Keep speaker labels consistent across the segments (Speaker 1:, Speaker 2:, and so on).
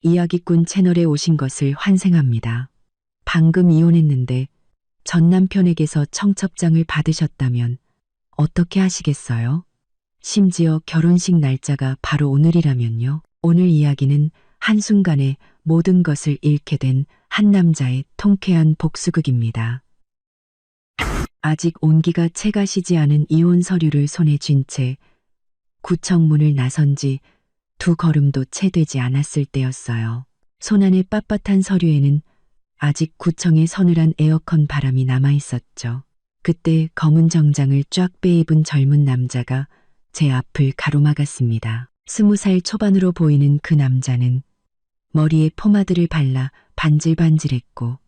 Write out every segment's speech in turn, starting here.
Speaker 1: 이야기꾼 채널에 오신 것을 환생합니다. 방금 이혼했는데 전 남편에게서 청첩장을 받으셨다면 어떻게 하시겠어요? 심지어 결혼식 날짜가 바로 오늘이라면요. 오늘 이야기는 한순간에 모든 것을 잃게 된 한 남자의 통쾌한 복수극입니다. 아직 온기가 채 가시지 않은 이혼 서류를 손에 쥔 채 구청 문을 나선 지 2걸음도 채 되지 않았을 때였어요. 손안의 빳빳한 서류에는 아직 구청의 서늘한 에어컨 바람이 남아 있었죠. 그때 검은 정장을 쫙 빼입은 젊은 남자가 제 앞을 가로막았습니다. 20살 초반으로 보이는 그 남자는 머리에 포마드를 발라 반질반질했고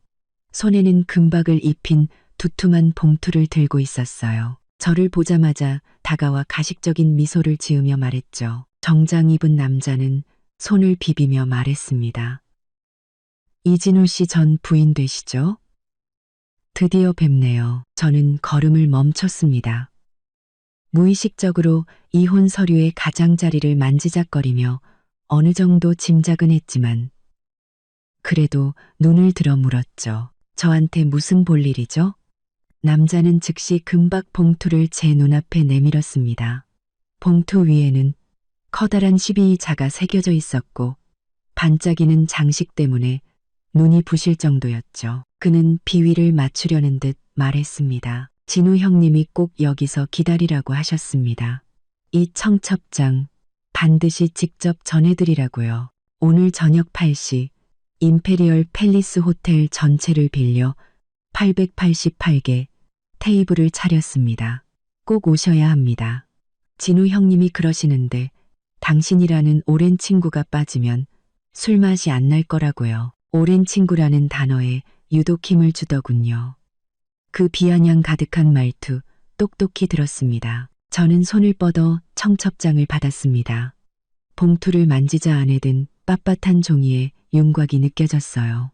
Speaker 1: 손에는 금박을 입힌 두툼한 봉투를 들고 있었어요. 저를 보자마자 다가와 가식적인 미소를 지으며 말했죠. 정장 입은 남자는 손을 비비며 말했습니다. 이진우 씨 전 부인 되시죠? 드디어 뵙네요. 저는 걸음을 멈췄습니다. 무의식적으로 이혼 서류의 가장자리를 만지작거리며 어느 정도 짐작은 했지만 그래도 눈을 들어 물었죠. 저한테 무슨 볼일이죠? 남자는 즉시 금박 봉투를 제 눈앞에 내밀었습니다. 봉투 위에는 커다란 12자가 새겨져 있었고 반짝이는 장식 때문에 눈이 부실 정도였죠. 그는 비위를 맞추려는 듯 말했습니다. 진우 형님이 꼭 여기서 기다리라고 하셨습니다. 이 청첩장 반드시 직접 전해드리라고요. 오늘 저녁 8시 임페리얼 팰리스 호텔 전체를 빌려 888개 테이블을 차렸습니다. 꼭 오셔야 합니다. 진우 형님이 그러시는데 당신이라는 오랜 친구가 빠지면 술맛이 안 날 거라고요. 오랜 친구라는 단어에 유독 힘을 주더군요. 그 비아냥 가득한 말투 똑똑히 들었습니다. 저는 손을 뻗어 청첩장을 받았습니다. 봉투를 만지자 안에 든 빳빳한 종이에 윤곽이 느껴졌어요.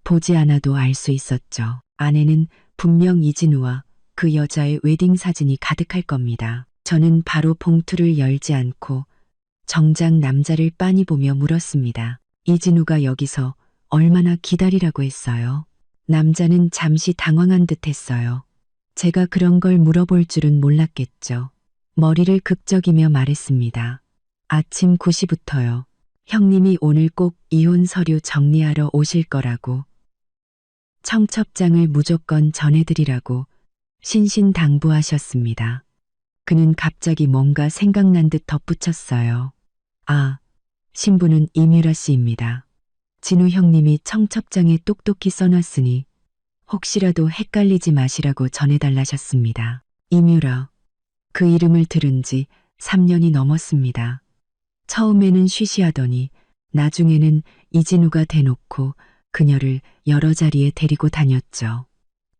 Speaker 1: 보지 않아도 알 수 있었죠. 안에는 분명 이진우와 그 여자의 웨딩 사진이 가득할 겁니다. 저는 바로 봉투를 열지 않고 정작 남자를 빤히 보며 물었습니다. 이진우가 여기서 얼마나 기다리라고 했어요? 남자는 잠시 당황한 듯 했어요. 제가 그런 걸 물어볼 줄은 몰랐겠죠. 머리를 극적이며 말했습니다. 아침 9시부터요. 형님이 오늘 꼭 이혼 서류 정리하러 오실 거라고. 청첩장을 무조건 전해드리라고 신신당부하셨습니다. 그는 갑자기 뭔가 생각난 듯 덧붙였어요. 아, 신부는 이뮤라 씨입니다. 진우 형님이 청첩장에 똑똑히 써놨으니 혹시라도 헷갈리지 마시라고 전해달라셨습니다. 이뮤라. 그 이름을 들은 지 3년이 넘었습니다. 처음에는 쉬쉬하더니 나중에는 이진우가 대놓고 그녀를 여러 자리에 데리고 다녔죠.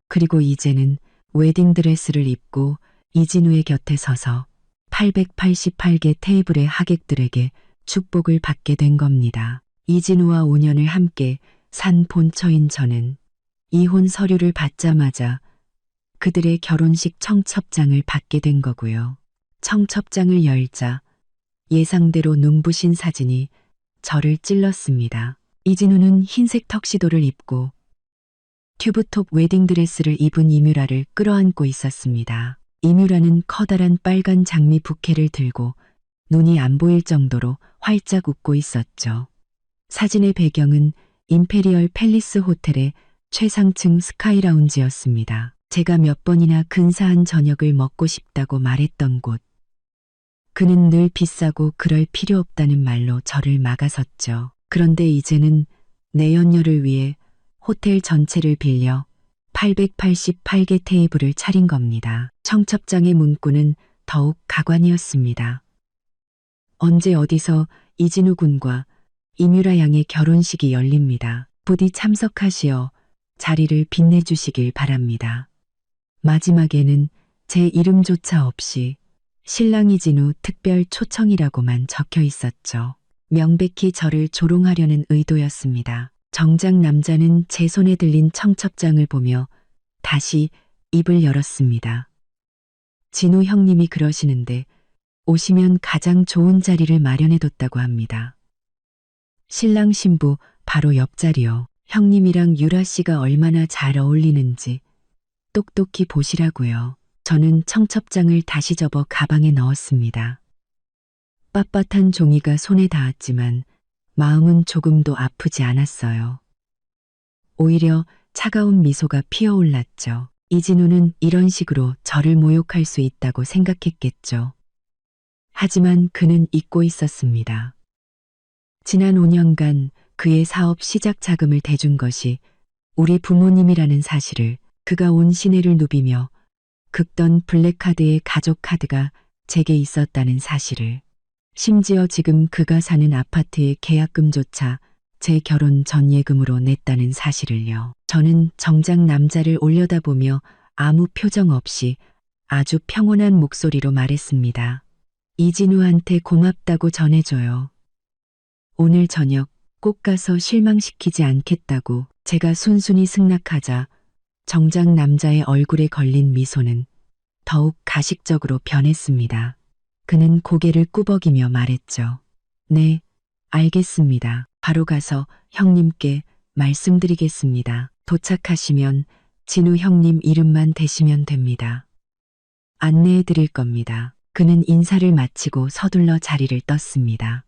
Speaker 1: 그리고 이제는 웨딩드레스를 입고 이진우의 곁에 서서 888개 테이블의 하객들에게 축복을 받게 된 겁니다. 이진우와 5년을 함께 산 본처인 저는 이혼 서류를 받자마자 그들의 결혼식 청첩장을 받게 된 거고요. 청첩장을 열자 예상대로 눈부신 사진이 저를 찔렀습니다. 이진우는 흰색 턱시도를 입고 튜브톱 웨딩드레스를 입은 이뮤라를 끌어안고 있었습니다. 이뮤라는 커다란 빨간 장미 부케를 들고 눈이 안 보일 정도로 활짝 웃고 있었죠. 사진의 배경은 임페리얼 팰리스 호텔의 최상층 스카이 라운지였습니다. 제가 몇 번이나 근사한 저녁을 먹고 싶다고 말했던 곳. 그는 늘 비싸고 그럴 필요 없다는 말로 저를 막아섰죠. 그런데 이제는 내연녀를 위해 호텔 전체를 빌려 888개 테이블을 차린 겁니다. 청첩장의 문구는 더욱 가관이었습니다. 언제 어디서 이진우 군과 이뮤라 양의 결혼식이 열립니다. 부디 참석하시어 자리를 빛내주시길 바랍니다. 마지막에는 제 이름조차 없이 신랑 이진우 특별 초청이라고만 적혀 있었죠. 명백히 저를 조롱하려는 의도였습니다. 정작 남자는 제 손에 들린 청첩장을 보며 다시 입을 열었습니다. 진우 형님이 그러시는데 오시면 가장 좋은 자리를 마련해뒀다고 합니다. 신랑 신부 바로 옆자리요. 형님이랑 유라 씨가 얼마나 잘 어울리는지 똑똑히 보시라고요. 저는 청첩장을 다시 접어 가방에 넣었습니다. 빳빳한 종이가 손에 닿았지만 마음은 조금도 아프지 않았어요. 오히려 차가운 미소가 피어올랐죠. 이진우는 이런 식으로 저를 모욕할 수 있다고 생각했겠죠. 하지만 그는 잊고 있었습니다. 지난 5년간 그의 사업 시작 자금을 대준 것이 우리 부모님이라는 사실을, 그가 온 시내를 누비며 긁던 블랙카드의 가족 카드가 제게 있었다는 사실을, 심지어 지금 그가 사는 아파트의 계약금조차 제 결혼 전예금으로 냈다는 사실을요. 저는 정작 남자를 올려다보며 아무 표정 없이 아주 평온한 목소리로 말했습니다. 이진우한테 고맙다고 전해줘요. 오늘 저녁 꼭 가서 실망시키지 않겠다고. 제가 순순히 승낙하자 정작 남자의 얼굴에 걸린 미소는 더욱 가식적으로 변했습니다. 그는 고개를 꾸벅이며 말했죠. 네, 알겠습니다. 바로 가서 형님께 말씀드리겠습니다. 도착하시면 진우 형님 이름만 대시면 됩니다. 안내해 드릴 겁니다. 그는 인사를 마치고 서둘러 자리를 떴습니다.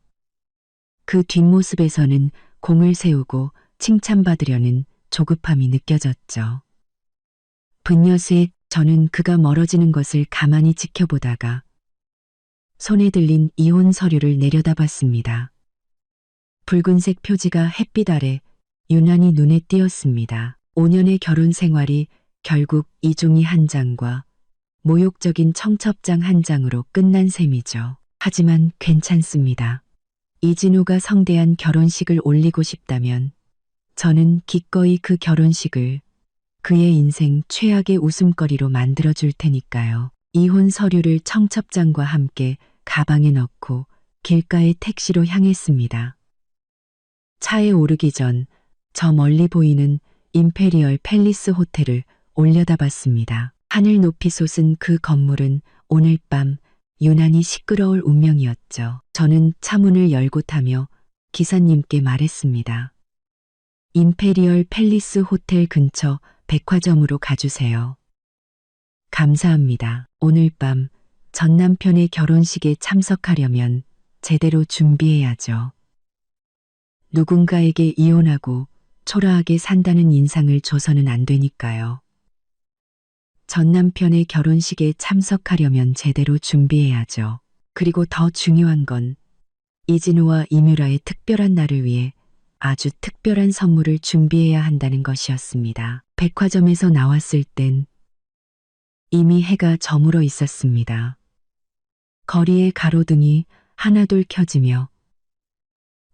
Speaker 1: 그 뒷모습에서는 공을 세우고 칭찬받으려는 조급함이 느껴졌죠. 분녀세 저는 그가 멀어지는 것을 가만히 지켜보다가 손에 들린 이혼 서류를 내려다봤습니다. 붉은색 표지가 햇빛 아래 유난히 눈에 띄었습니다. 5년의 결혼 생활이 결국 이중이 한 장과 모욕적인 청첩장 한 장으로 끝난 셈이죠. 하지만 괜찮습니다. 이진우가 성대한 결혼식을 올리고 싶다면 저는 기꺼이 그 결혼식을 그의 인생 최악의 웃음거리로 만들어줄 테니까요. 이혼 서류를 청첩장과 함께 가방에 넣고 길가의 택시로 향했습니다. 차에 오르기 전 저 멀리 보이는 임페리얼 팰리스 호텔을 올려다봤습니다. 하늘 높이 솟은 그 건물은 오늘 밤 유난히 시끄러울 운명이었죠. 저는 차문을 열고 타며 기사님께 말했습니다. 임페리얼 팰리스 호텔 근처 백화점으로 가주세요. 감사합니다. 오늘 밤 전 남편의 결혼식에 참석하려면 제대로 준비해야죠. 누군가에게 이혼하고 초라하게 산다는 인상을 줘서는 안 되니까요. 전 남편의 결혼식에 참석하려면 제대로 준비해야죠. 그리고 더 중요한 건 이진우와 이뮤라의 특별한 날을 위해 아주 특별한 선물을 준비해야 한다는 것이었습니다. 백화점에서 나왔을 땐 이미 해가 저물어 있었습니다. 거리의 가로등이 하나둘 켜지며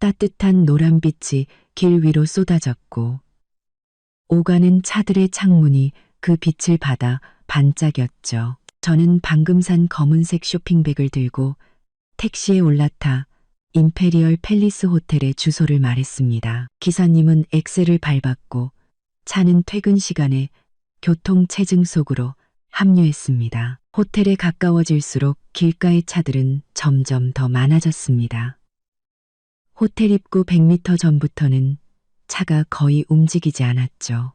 Speaker 1: 따뜻한 노란빛이 길 위로 쏟아졌고 오가는 차들의 창문이 그 빛을 받아 반짝였죠. 저는 방금 산 검은색 쇼핑백을 들고 택시에 올라타 임페리얼 팰리스 호텔의 주소를 말했습니다. 기사님은 엑셀을 밟았고 차는 퇴근 시간에 교통체증 속으로 합류했습니다. 호텔에 가까워질수록 길가의 차들은 점점 더 많아졌습니다. 호텔 입구 100m 전부터는 차가 거의 움직이지 않았죠.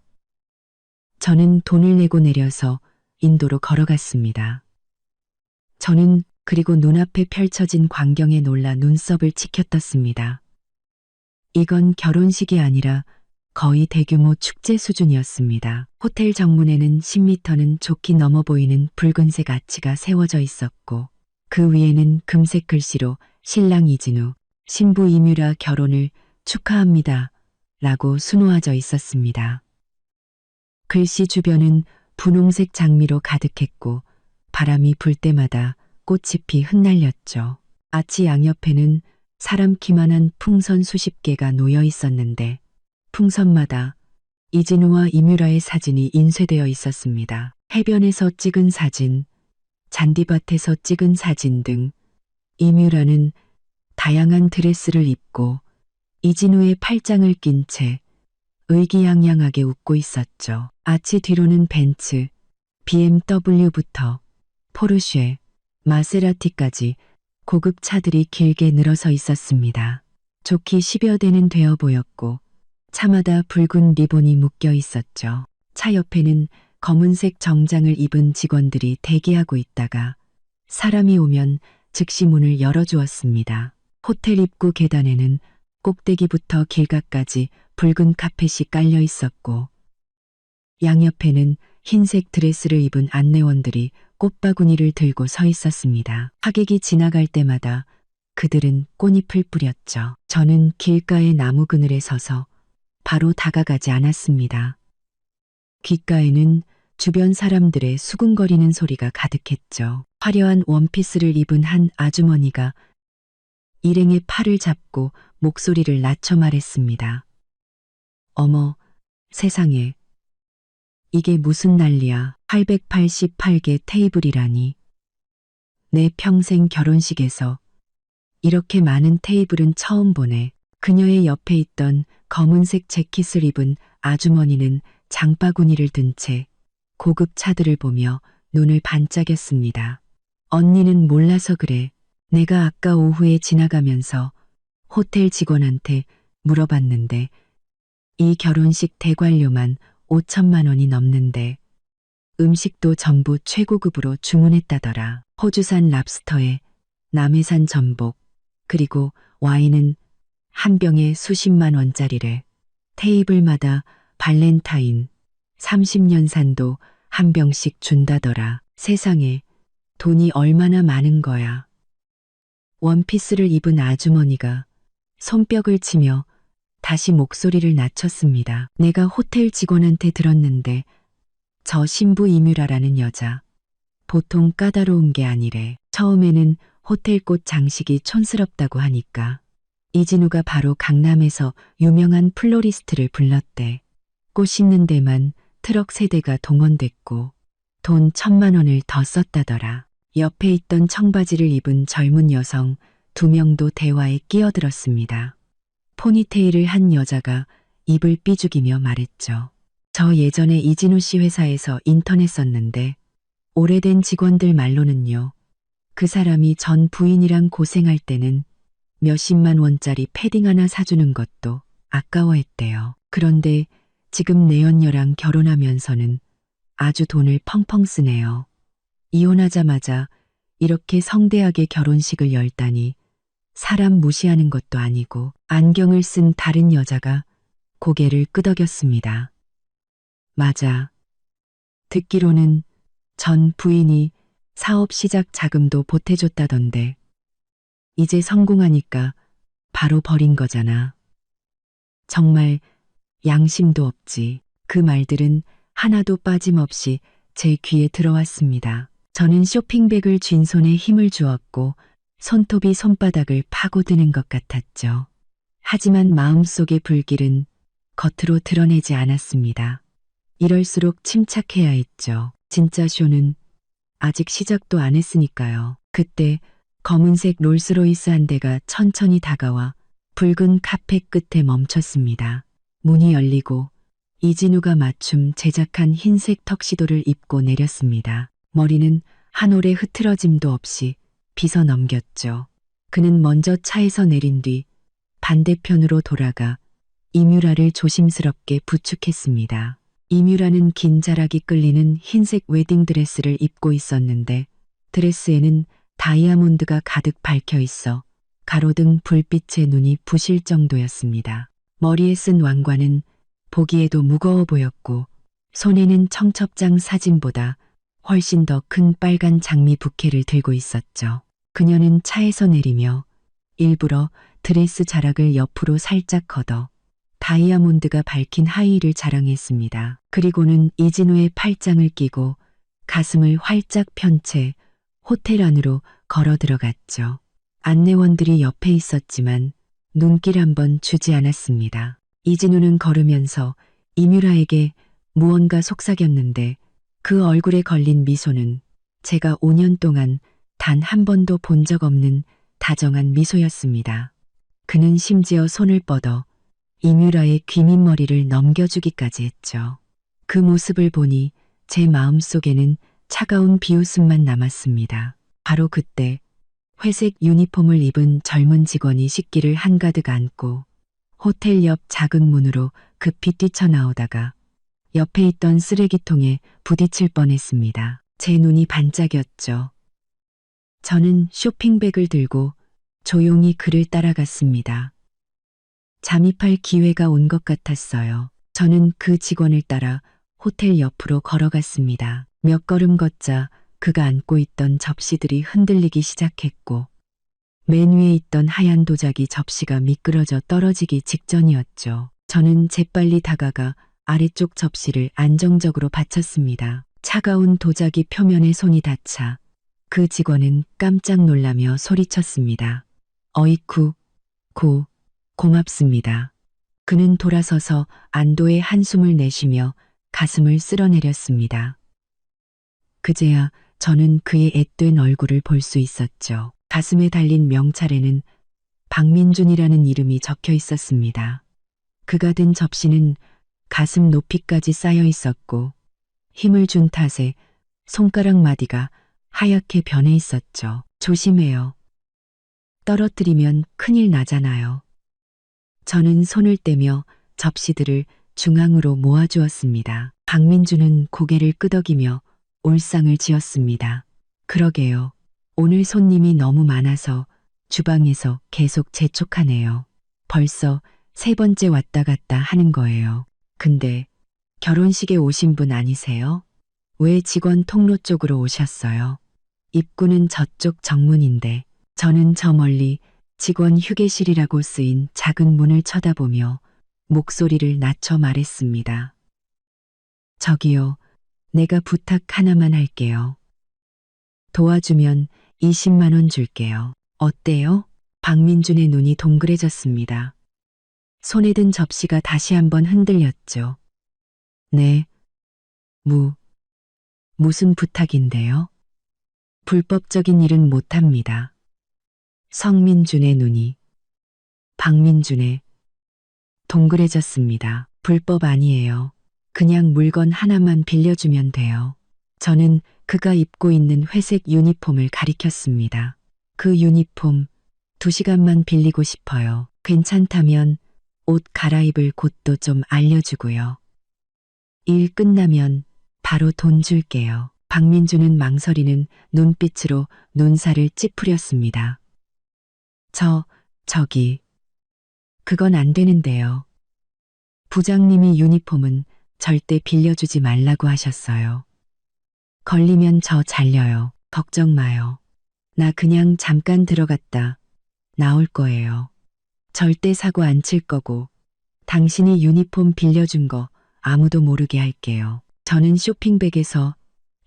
Speaker 1: 저는 돈을 내고 내려서 인도로 걸어갔습니다. 저는 그리고 눈앞에 펼쳐진 광경에 놀라 눈썹을 치켜떴습니다. 이건 결혼식이 아니라 거의 대규모 축제 수준이었습니다. 호텔 정문에는 10m는 좋게 넘어 보이는 붉은색 아치가 세워져 있었고 그 위에는 금색 글씨로 신랑 이진우, 신부 이뮤라 결혼을 축하합니다 라고 수놓아져 있었습니다. 글씨 주변은 분홍색 장미로 가득했고 바람이 불 때마다 꽃잎이 흩날렸죠. 아치 양옆에는 사람 키만한 풍선 수십 개가 놓여 있었는데 풍선마다 이진우와 이뮤라의 사진이 인쇄되어 있었습니다. 해변에서 찍은 사진, 잔디밭에서 찍은 사진 등 이뮤라는 다양한 드레스를 입고 이진우의 팔짱을 낀 채 의기양양하게 웃고 있었죠. 아치 뒤로는 벤츠, BMW부터 포르쉐, 마세라티까지 고급 차들이 길게 늘어서 있었습니다. 좋기 10여 대는 되어 보였고 차마다 붉은 리본이 묶여 있었죠. 차 옆에는 검은색 정장을 입은 직원들이 대기하고 있다가 사람이 오면 즉시 문을 열어주었습니다. 호텔 입구 계단에는 꼭대기부터 길가까지 붉은 카펫이 깔려 있었고 양옆에는 흰색 드레스를 입은 안내원들이 꽃바구니를 들고 서 있었습니다. 하객이 지나갈 때마다 그들은 꽃잎을 뿌렸죠. 저는 길가의 나무 그늘에 서서 바로 다가가지 않았습니다. 귓가에는 주변 사람들의 수군거리는 소리가 가득했죠. 화려한 원피스를 입은 한 아주머니가 일행의 팔을 잡고 목소리를 낮춰 말했습니다. 어머, 세상에. 이게 무슨 난리야. 888개 테이블이라니. 내 평생 결혼식에서 이렇게 많은 테이블은 처음 보네. 그녀의 옆에 있던 검은색 재킷을 입은 아주머니는 장바구니를 든 채 고급 차들을 보며 눈을 반짝였습니다. 언니는 몰라서 그래. 내가 아까 오후에 지나가면서 호텔 직원한테 물어봤는데 이 결혼식 대관료만 5천만 원이 넘는데 음식도 전부 최고급으로 주문했다더라. 호주산 랍스터에 남해산 전복 그리고 와인은 한 병에 수십만 원짜리래. 테이블마다 발렌타인 30년 산도 한 병씩 준다더라. 세상에 돈이 얼마나 많은 거야. 원피스를 입은 아주머니가 손뼉을 치며 다시 목소리를 낮췄습니다. 내가 호텔 직원한테 들었는데 저 신부 이뮤라라는 여자 보통 까다로운 게 아니래. 처음에는 호텔 꽃 장식이 촌스럽다고 하니까 이진우가 바로 강남에서 유명한 플로리스트를 불렀대. 꽃 심는 데만 트럭 3대가 동원됐고 돈 1,000만 원을 더 썼다더라. 옆에 있던 청바지를 입은 젊은 여성 2명도 대화에 끼어들었습니다. 포니테일을 한 여자가 입을 삐죽이며 말했죠. 저 예전에 이진우 씨 회사에서 인턴했었는데 오래된 직원들 말로는요. 그 사람이 전 부인이랑 고생할 때는 몇십만 원짜리 패딩 하나 사주는 것도 아까워했대요. 그런데 지금 내연녀랑 결혼하면서는 아주 돈을 펑펑 쓰네요. 이혼하자마자 이렇게 성대하게 결혼식을 열다니 사람 무시하는 것도 아니고. 안경을 쓴 다른 여자가 고개를 끄덕였습니다. 맞아. 듣기로는 전 부인이 사업 시작 자금도 보태줬다던데 이제 성공하니까 바로 버린 거잖아. 정말 양심도 없지. 그 말들은 하나도 빠짐없이 제 귀에 들어왔습니다. 저는 쇼핑백을 쥔 손에 힘을 주었고 손톱이 손바닥을 파고드는 것 같았죠. 하지만 마음속의 불길은 겉으로 드러내지 않았습니다. 이럴수록 침착해야 했죠. 진짜 쇼는 아직 시작도 안 했으니까요. 그때 검은색 롤스로이스 한 대가 천천히 다가와 붉은 카펫 끝에 멈췄습니다. 문이 열리고 이진우가 맞춤 제작한 흰색 턱시도를 입고 내렸습니다. 머리는 한 올의 흐트러짐도 없이 빗어 넘겼죠. 그는 먼저 차에서 내린 뒤 반대편으로 돌아가 이뮤라를 조심스럽게 부축했습니다. 이뮤라는 긴 자락이 끌리는 흰색 웨딩드레스를 입고 있었는데 드레스에는 다이아몬드가 가득 박혀 있어 가로등 불빛에 눈이 부실 정도였습니다. 머리에 쓴 왕관은 보기에도 무거워 보였고 손에는 청첩장 사진보다 훨씬 더 큰 빨간 장미 부케를 들고 있었죠. 그녀는 차에서 내리며 일부러 드레스 자락을 옆으로 살짝 걷어 다이아몬드가 밝힌 하의를 자랑했습니다. 그리고는 이진우의 팔짱을 끼고 가슴을 활짝 편 채 호텔 안으로 걸어 들어갔죠. 안내원들이 옆에 있었지만 눈길 한번 주지 않았습니다. 이진우는 걸으면서 이뮤라에게 무언가 속삭였는데 그 얼굴에 걸린 미소는 제가 5년 동안 단 한 번도 본 적 없는 다정한 미소였습니다. 그는 심지어 손을 뻗어 이뮤라의 귀밑머리를 넘겨주기까지 했죠. 그 모습을 보니 제 마음속에는 차가운 비웃음만 남았습니다. 바로 그때 회색 유니폼을 입은 젊은 직원이 식기를 한가득 안고 호텔 옆 작은 문으로 급히 뛰쳐나오다가 옆에 있던 쓰레기통에 부딪힐 뻔했습니다. 제 눈이 반짝였죠. 저는 쇼핑백을 들고 조용히 그를 따라갔습니다. 잠입할 기회가 온 것 같았어요. 저는 그 직원을 따라 호텔 옆으로 걸어갔습니다. 몇 걸음 걷자 그가 안고 있던 접시들이 흔들리기 시작했고 맨 위에 있던 하얀 도자기 접시가 미끄러져 떨어지기 직전이었죠. 저는 재빨리 다가가 아래쪽 접시를 안정적으로 받쳤습니다. 차가운 도자기 표면에 손이 닿자 그 직원은 깜짝 놀라며 소리쳤습니다. 어이쿠, 고맙습니다. 그는 돌아서서 안도의 한숨을 내쉬며 가슴을 쓸어내렸습니다. 그제야 저는 그의 앳된 얼굴을 볼 수 있었죠. 가슴에 달린 명찰에는 박민준이라는 이름이 적혀 있었습니다. 그가 든 접시는 가슴 높이까지 쌓여 있었고 힘을 준 탓에 손가락 마디가 하얗게 변해 있었죠. 조심해요. 떨어뜨리면 큰일 나잖아요. 저는 손을 떼며 접시들을 중앙으로 모아주었습니다. 박민준은 고개를 끄덕이며 올상을 지었습니다. 그러게요. 오늘 손님이 너무 많아서 주방에서 계속 재촉하네요. 벌써 3번째 왔다 갔다 하는 거예요. 근데 결혼식에 오신 분 아니세요? 왜 직원 통로 쪽으로 오셨어요? 입구는 저쪽 정문인데. 저는 저 멀리 직원 휴게실이라고 쓰인 작은 문을 쳐다보며 목소리를 낮춰 말했습니다. 저기요, 내가 부탁 하나만 할게요. 도와주면 20만 원 줄게요. 어때요? 박민준의 눈이 동그래졌습니다. 손에 든 접시가 다시 한번 흔들렸죠. 네. 무슨 부탁인데요? 불법적인 일은 못합니다. 성민준의 눈이 박민준의 동그래졌습니다. 불법 아니에요. 그냥 물건 하나만 빌려주면 돼요. 저는 그가 입고 있는 회색 유니폼을 가리켰습니다. 그 유니폼 2시간만 빌리고 싶어요. 괜찮다면 옷 갈아입을 곳도 좀 알려주고요. 일 끝나면 바로 돈 줄게요. 박민준은 망설이는 눈빛으로 눈살을 찌푸렸습니다. 저기, 그건 안 되는데요. 부장님이 유니폼은 절대 빌려주지 말라고 하셨어요. 걸리면 저 잘려요. 걱정 마요. 나 그냥 잠깐 들어갔다 나올 거예요. 절대 사고 안 칠 거고 당신이 유니폼 빌려준 거 아무도 모르게 할게요. 저는 쇼핑백에서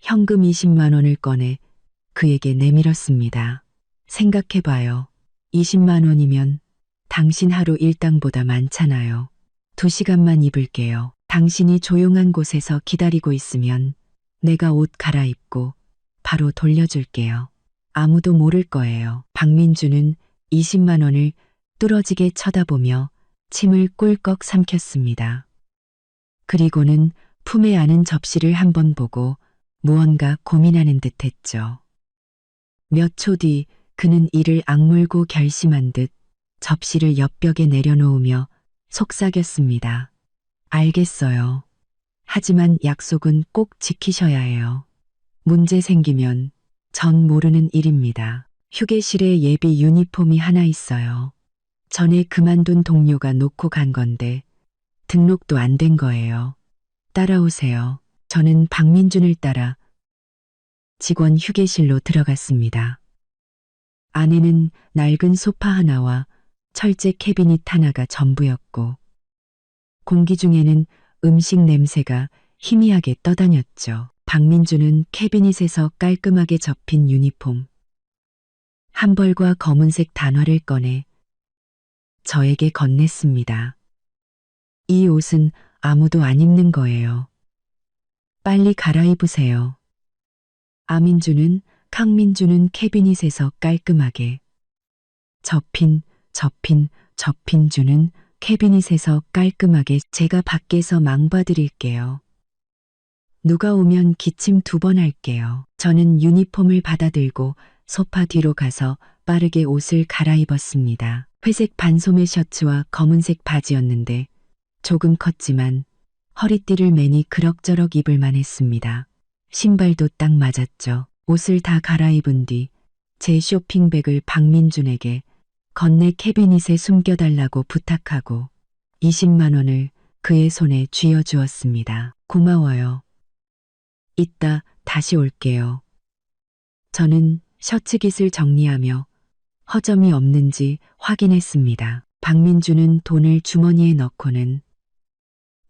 Speaker 1: 현금 20만 원을 꺼내 그에게 내밀었습니다. 생각해봐요. 20만 원이면 당신 하루 일당보다 많잖아요. 2시간만 입을게요. 당신이 조용한 곳에서 기다리고 있으면 내가 옷 갈아입고 바로 돌려줄게요. 아무도 모를 거예요. 박민준은 20만 원을 뚫어지게 쳐다보며 침을 꿀꺽 삼켰습니다. 그리고는 품에 안은 접시를 한번 보고 무언가 고민하는 듯 했죠. 몇 초 뒤 그는 이를 악물고 결심한 듯 접시를 옆벽에 내려놓으며 속삭였습니다. 알겠어요. 하지만 약속은 꼭 지키셔야 해요. 문제 생기면 전 모르는 일입니다. 휴게실에 예비 유니폼이 하나 있어요. 전에 그만둔 동료가 놓고 간 건데 등록도 안 된 거예요. 따라오세요. 저는 박민준을 따라 직원 휴게실로 들어갔습니다. 안에는 낡은 소파 하나와 철제 캐비닛 하나가 전부였고 공기 중에는 음식 냄새가 희미하게 떠다녔죠. 박민준은 캐비닛에서 깔끔하게 접힌 유니폼 한 벌과 검은색 단화를 꺼내 저에게 건넸습니다. 이 옷은 아무도 안 입는 거예요. 빨리 갈아입으세요. 강민준은 캐비닛에서 깔끔하게 접힌 주는 캐비닛에서 깔끔하게 제가 밖에서 망봐드릴게요. 누가 오면 기침 2번 할게요. 저는 유니폼을 받아들고 소파 뒤로 가서 빠르게 옷을 갈아입었습니다. 회색 반소매 셔츠와 검은색 바지였는데 조금 컸지만 허리띠를 매니 그럭저럭 입을만 했습니다. 신발도 딱 맞았죠. 옷을 다 갈아입은 뒤 제 쇼핑백을 박민준에게 건네 캐비닛에 숨겨달라고 부탁하고 20만 원을 그의 손에 쥐어주었습니다. 고마워요. 이따 다시 올게요. 저는 셔츠깃을 정리하며 허점이 없는지 확인했습니다. 박민주는 돈을 주머니에 넣고는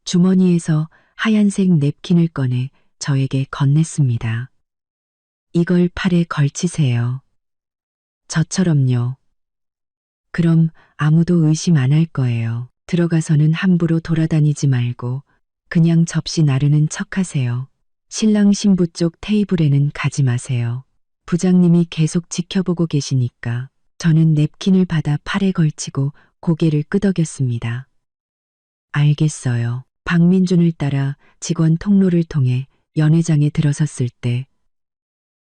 Speaker 1: 주머니에서 하얀색 냅킨을 꺼내 저에게 건넸습니다. 이걸 팔에 걸치세요. 저처럼요. 그럼 아무도 의심 안 할 거예요. 들어가서는 함부로 돌아다니지 말고 그냥 접시 나르는 척하세요. 신랑 신부 쪽 테이블에는 가지 마세요. 부장님이 계속 지켜보고 계시니까. 저는 냅킨을 받아 팔에 걸치고 고개를 끄덕였습니다. 알겠어요. 박민준을 따라 직원 통로를 통해 연회장에 들어섰을 때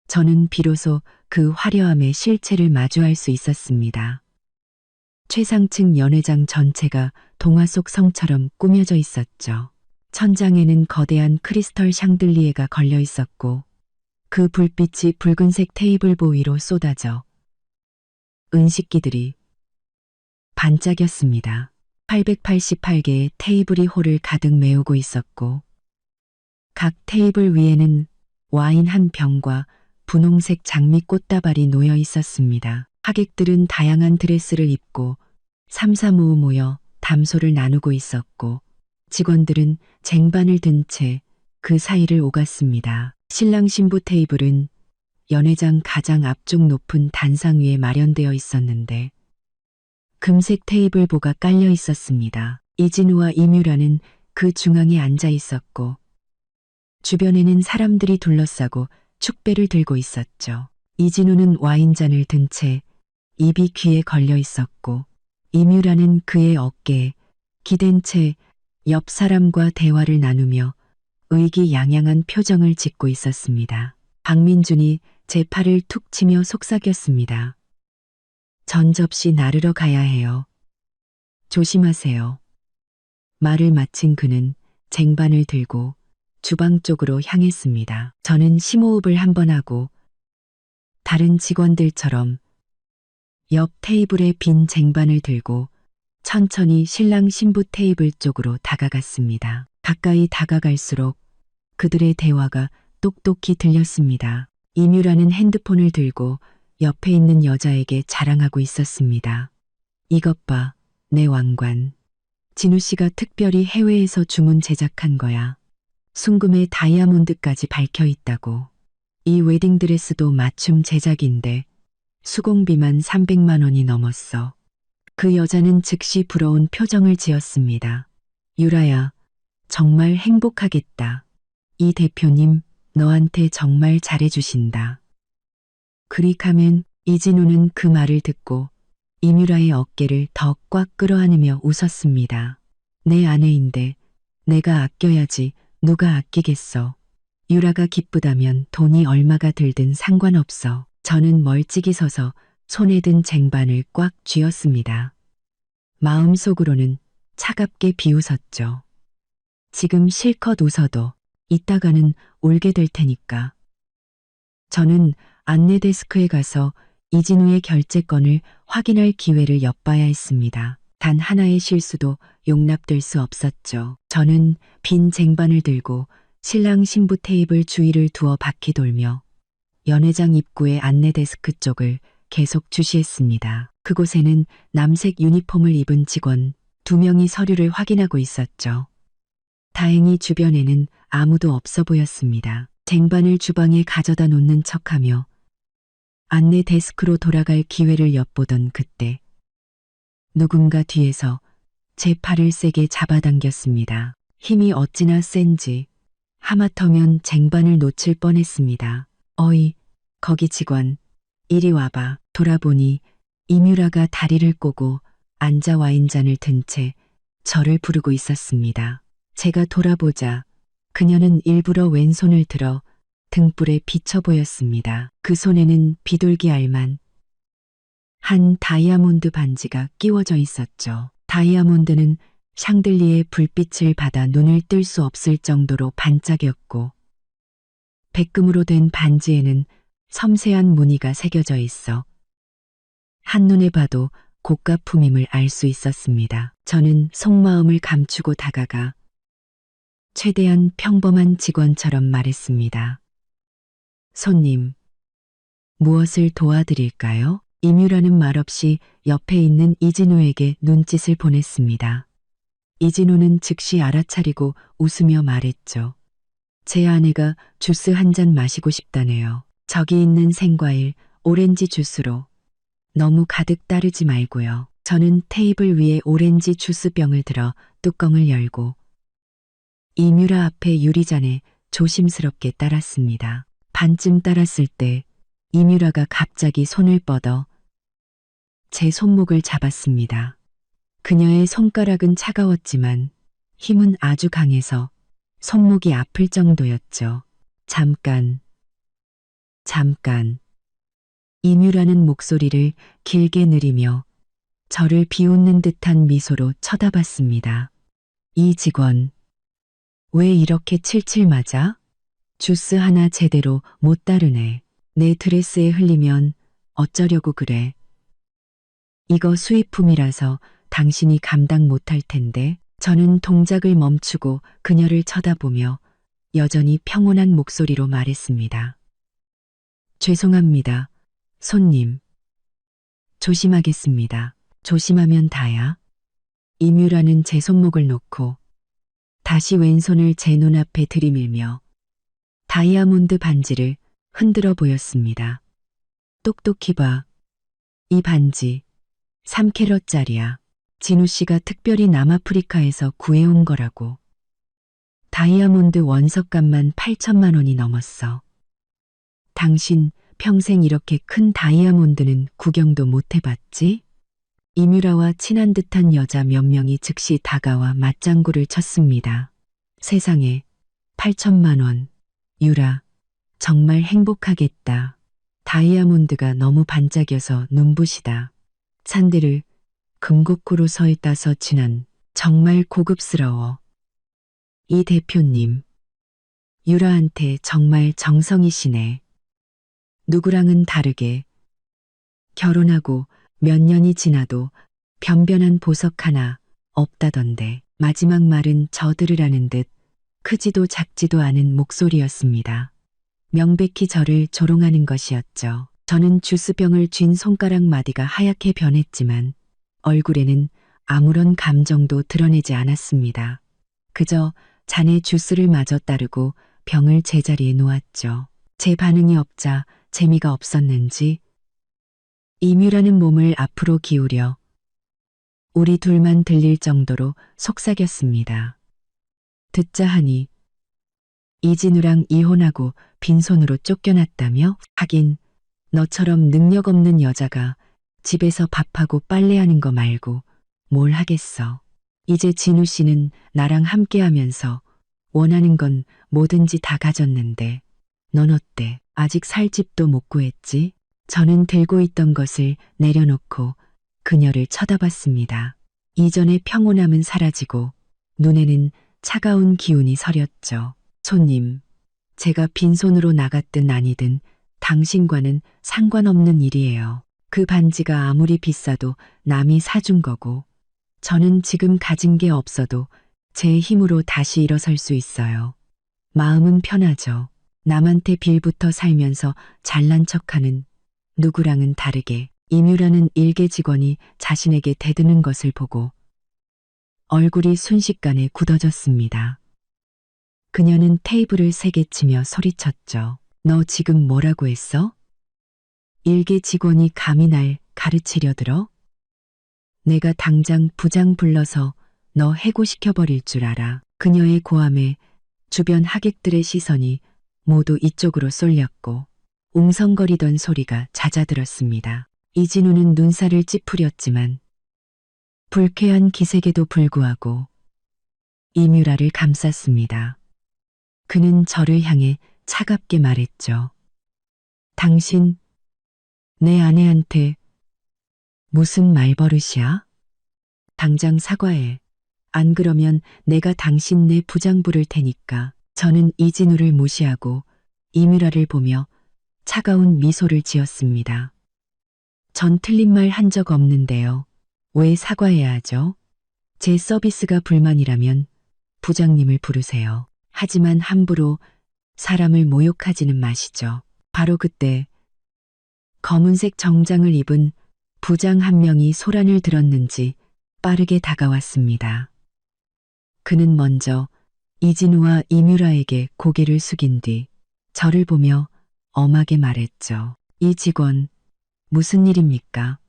Speaker 1: 저는 비로소 그 화려함의 실체를 마주할 수 있었습니다. 최상층 연회장 전체가 동화 속 성처럼 꾸며져 있었죠. 천장에는 거대한 크리스털 샹들리에가 걸려 있었고 그 불빛이 붉은색 테이블보 위로 쏟아져 은식기들이 반짝였습니다. 888개의 테이블이 홀을 가득 메우고 있었고 각 테이블 위에는 와인 한 병과 분홍색 장미 꽃다발이 놓여 있었습니다. 하객들은 다양한 드레스를 입고 삼삼오오 모여 담소를 나누고 있었고 직원들은 쟁반을 든 채 그 사이를 오갔습니다. 신랑 신부 테이블은 연회장 가장 앞쪽 높은 단상 위에 마련되어 있었는데 금색 테이블보가 깔려 있었습니다. 이진우와 이뮤라는 그 중앙에 앉아 있었고 주변에는 사람들이 둘러싸고 축배를 들고 있었죠. 이진우는 와인잔을 든 채 입이 귀에 걸려 있었고 이뮤라는 그의 어깨에 기댄 채 옆 사람과 대화를 나누며 의기양양한 표정을 짓고 있었습니다. 박민준이 제 팔을 툭 치며 속삭였습니다. 전 접시 나르러 가야 해요. 조심하세요. 말을 마친 그는 쟁반을 들고 주방 쪽으로 향했습니다. 저는 심호흡을 한번 하고 다른 직원들처럼 옆 테이블의 빈 쟁반을 들고 천천히 신랑 신부 테이블 쪽으로 다가갔습니다. 가까이 다가갈수록 그들의 대화가 똑똑히 들렸습니다. 이뮤라는 핸드폰을 들고 옆에 있는 여자에게 자랑하고 있었습니다. 이것 봐, 내 왕관. 진우 씨가 특별히 해외에서 주문 제작한 거야. 순금에 다이아몬드까지 박혀 있다고. 이 웨딩드레스도 맞춤 제작인데 수공비만 300만 원이 넘었어. 그 여자는 즉시 부러운 표정을 지었습니다. 유라야, 정말 행복하겠다. 이 대표님, 너한테 정말 잘해주신다. 그릭하면 이진우는 그 말을 듣고 이뮤라의 어깨를 더 꽉 끌어안으며 웃었습니다. 내 아내인데 내가 아껴야지 누가 아끼겠어. 유라가 기쁘다면 돈이 얼마가 들든 상관없어. 저는 멀찍이 서서 손에 든 쟁반을 꽉 쥐었습니다. 마음속으로는 차갑게 비웃었죠. 지금 실컷 웃어도 이따가는 울게 될 테니까. 저는 안내 데스크에 가서 이진우의 결제건을 확인할 기회를 엿봐야 했습니다. 단 하나의 실수도 용납될 수 없었죠. 저는 빈 쟁반을 들고 신랑 신부 테이블 주위를 두어 바퀴 돌며 연회장 입구의 안내 데스크 쪽을 계속 주시했습니다. 그곳에는 남색 유니폼을 입은 직원 2명이 서류를 확인하고 있었죠. 다행히 주변에는 아무도 없어 보였습니다. 쟁반을 주방에 가져다 놓는 척하며 안내 데스크로 돌아갈 기회를 엿보던 그때 누군가 뒤에서 제 팔을 세게 잡아당겼습니다. 힘이 어찌나 센지 하마터면 쟁반을 놓칠 뻔했습니다. 어이, 거기 직원, 이리 와봐. 돌아보니 이뮤라가 다리를 꼬고 앉아 와인잔을 든 채 저를 부르고 있었습니다. 제가 돌아보자 그녀는 일부러 왼손을 들어 등불에 비쳐 보였습니다. 그 손에는 비둘기 알만 한 다이아몬드 반지가 끼워져 있었죠. 다이아몬드는 샹들리에 불빛을 받아 눈을 뜰 수 없을 정도로 반짝였고, 백금으로 된 반지에는 섬세한 무늬가 새겨져 있어 한눈에 봐도 고가품임을 알 수 있었습니다. 저는 속마음을 감추고 다가가 최대한 평범한 직원처럼 말했습니다. 손님, 무엇을 도와드릴까요? 임유라는 말없이 옆에 있는 이진우에게 눈짓을 보냈습니다. 이진우는 즉시 알아차리고 웃으며 말했죠. 제 아내가 주스 한 잔 마시고 싶다네요. 저기 있는 생과일, 오렌지 주스로. 너무 가득 따르지 말고요. 저는 테이블 위에 오렌지 주스병을 들어 뚜껑을 열고 이뮤라 앞에 유리잔에 조심스럽게 따랐습니다. 반쯤 따랐을 때 이뮤라가 갑자기 손을 뻗어 제 손목을 잡았습니다. 그녀의 손가락은 차가웠지만 힘은 아주 강해서 손목이 아플 정도였죠. 잠깐. 이뮤라는 목소리를 길게 느리며 저를 비웃는 듯한 미소로 쳐다봤습니다. 이 직원, 왜 이렇게 칠칠 맞아? 주스 하나 제대로 못 따르네. 내 드레스에 흘리면 어쩌려고 그래. 이거 수입품이라서 당신이 감당 못할 텐데. 저는 동작을 멈추고 그녀를 쳐다보며 여전히 평온한 목소리로 말했습니다. 죄송합니다. 손님. 조심하겠습니다. 조심하면 다야. 이뮤라는 제 손목을 놓고 다시 왼손을 제 눈앞에 들이밀며 다이아몬드 반지를 흔들어 보였습니다. 똑똑히 봐. 이 반지 3캐럿짜리야. 진우 씨가 특별히 남아프리카에서 구해온 거라고. 다이아몬드 원석값만 8천만 원이 넘었어. 당신 평생 이렇게 큰 다이아몬드는 구경도 못 해봤지? 이뮤라와 친한 듯한 여자 몇 명이 즉시 다가와 맞장구를 쳤습니다. 세상에, 8천만 원. 유라, 정말 행복하겠다. 다이아몬드가 너무 반짝여서 눈부시다. 찬들을 금곡구로 서에 따서 진한 정말 고급스러워. 이 대표님, 유라한테 정말 정성이시네. 누구랑은 다르게 결혼하고 몇 년이 지나도 변변한 보석 하나 없다던데. 마지막 말은 저 들으라는 듯 크지도 작지도 않은 목소리였습니다. 명백히 저를 조롱하는 것이었죠. 저는 주스병을 쥔 손가락 마디가 하얗게 변했지만 얼굴에는 아무런 감정도 드러내지 않았습니다. 그저 잔에 주스를 마저 따르고 병을 제자리에 놓았죠. 제 반응이 없자 재미가 없었는지 이뮤라는 몸을 앞으로 기울여 우리 둘만 들릴 정도로 속삭였습니다. 듣자 하니 이진우랑 이혼하고 빈손으로 쫓겨났다며? 하긴 너처럼 능력 없는 여자가 집에서 밥하고 빨래하는 거 말고 뭘 하겠어. 이제 진우 씨는 나랑 함께하면서 원하는 건 뭐든지 다 가졌는데 넌 어때? 아직 살 집도 못 구했지? 저는 들고 있던 것을 내려놓고 그녀를 쳐다봤습니다. 이전의 평온함은 사라지고 눈에는 차가운 기운이 서렸죠. 손님, 제가 빈손으로 나갔든 아니든 당신과는 상관없는 일이에요. 그 반지가 아무리 비싸도 남이 사준 거고 저는 지금 가진 게 없어도 제 힘으로 다시 일어설 수 있어요. 마음은 편하죠. 남한테 빌부터 살면서 잘난 척하는 누구랑은 다르게. 이뮤라는 일개 직원이 자신에게 대드는 것을 보고 얼굴이 순식간에 굳어졌습니다. 그녀는 테이블을 세게 치며 소리쳤죠. 너 지금 뭐라고 했어? 일개 직원이 감히 날 가르치려 들어? 내가 당장 부장 불러서 너 해고시켜버릴 줄 알아. 그녀의 고함에 주변 하객들의 시선이 모두 이쪽으로 쏠렸고 웅성거리던 소리가 잦아들었습니다. 이진우는 눈살을 찌푸렸지만 불쾌한 기색에도 불구하고 이뮤라를 감쌌습니다. 그는 저를 향해 차갑게 말했죠. 당신, 내 아내한테 무슨 말버릇이야? 당장 사과해. 안 그러면 내가 당신네 부장 부를 테니까. 저는 이진우를 무시하고 이뮤라를 보며 차가운 미소를 지었습니다. 전 틀린 말 한 적 없는데요. 왜 사과해야 하죠? 제 서비스가 불만이라면 부장님을 부르세요. 하지만 함부로 사람을 모욕하지는 마시죠. 바로 그때 검은색 정장을 입은 부장 한 명이 소란을 들었는지 빠르게 다가왔습니다. 그는 먼저 이진우와 이뮤라에게 고개를 숙인 뒤 저를 보며 엄하게 말했죠. 이 직원, 무슨 일입니까?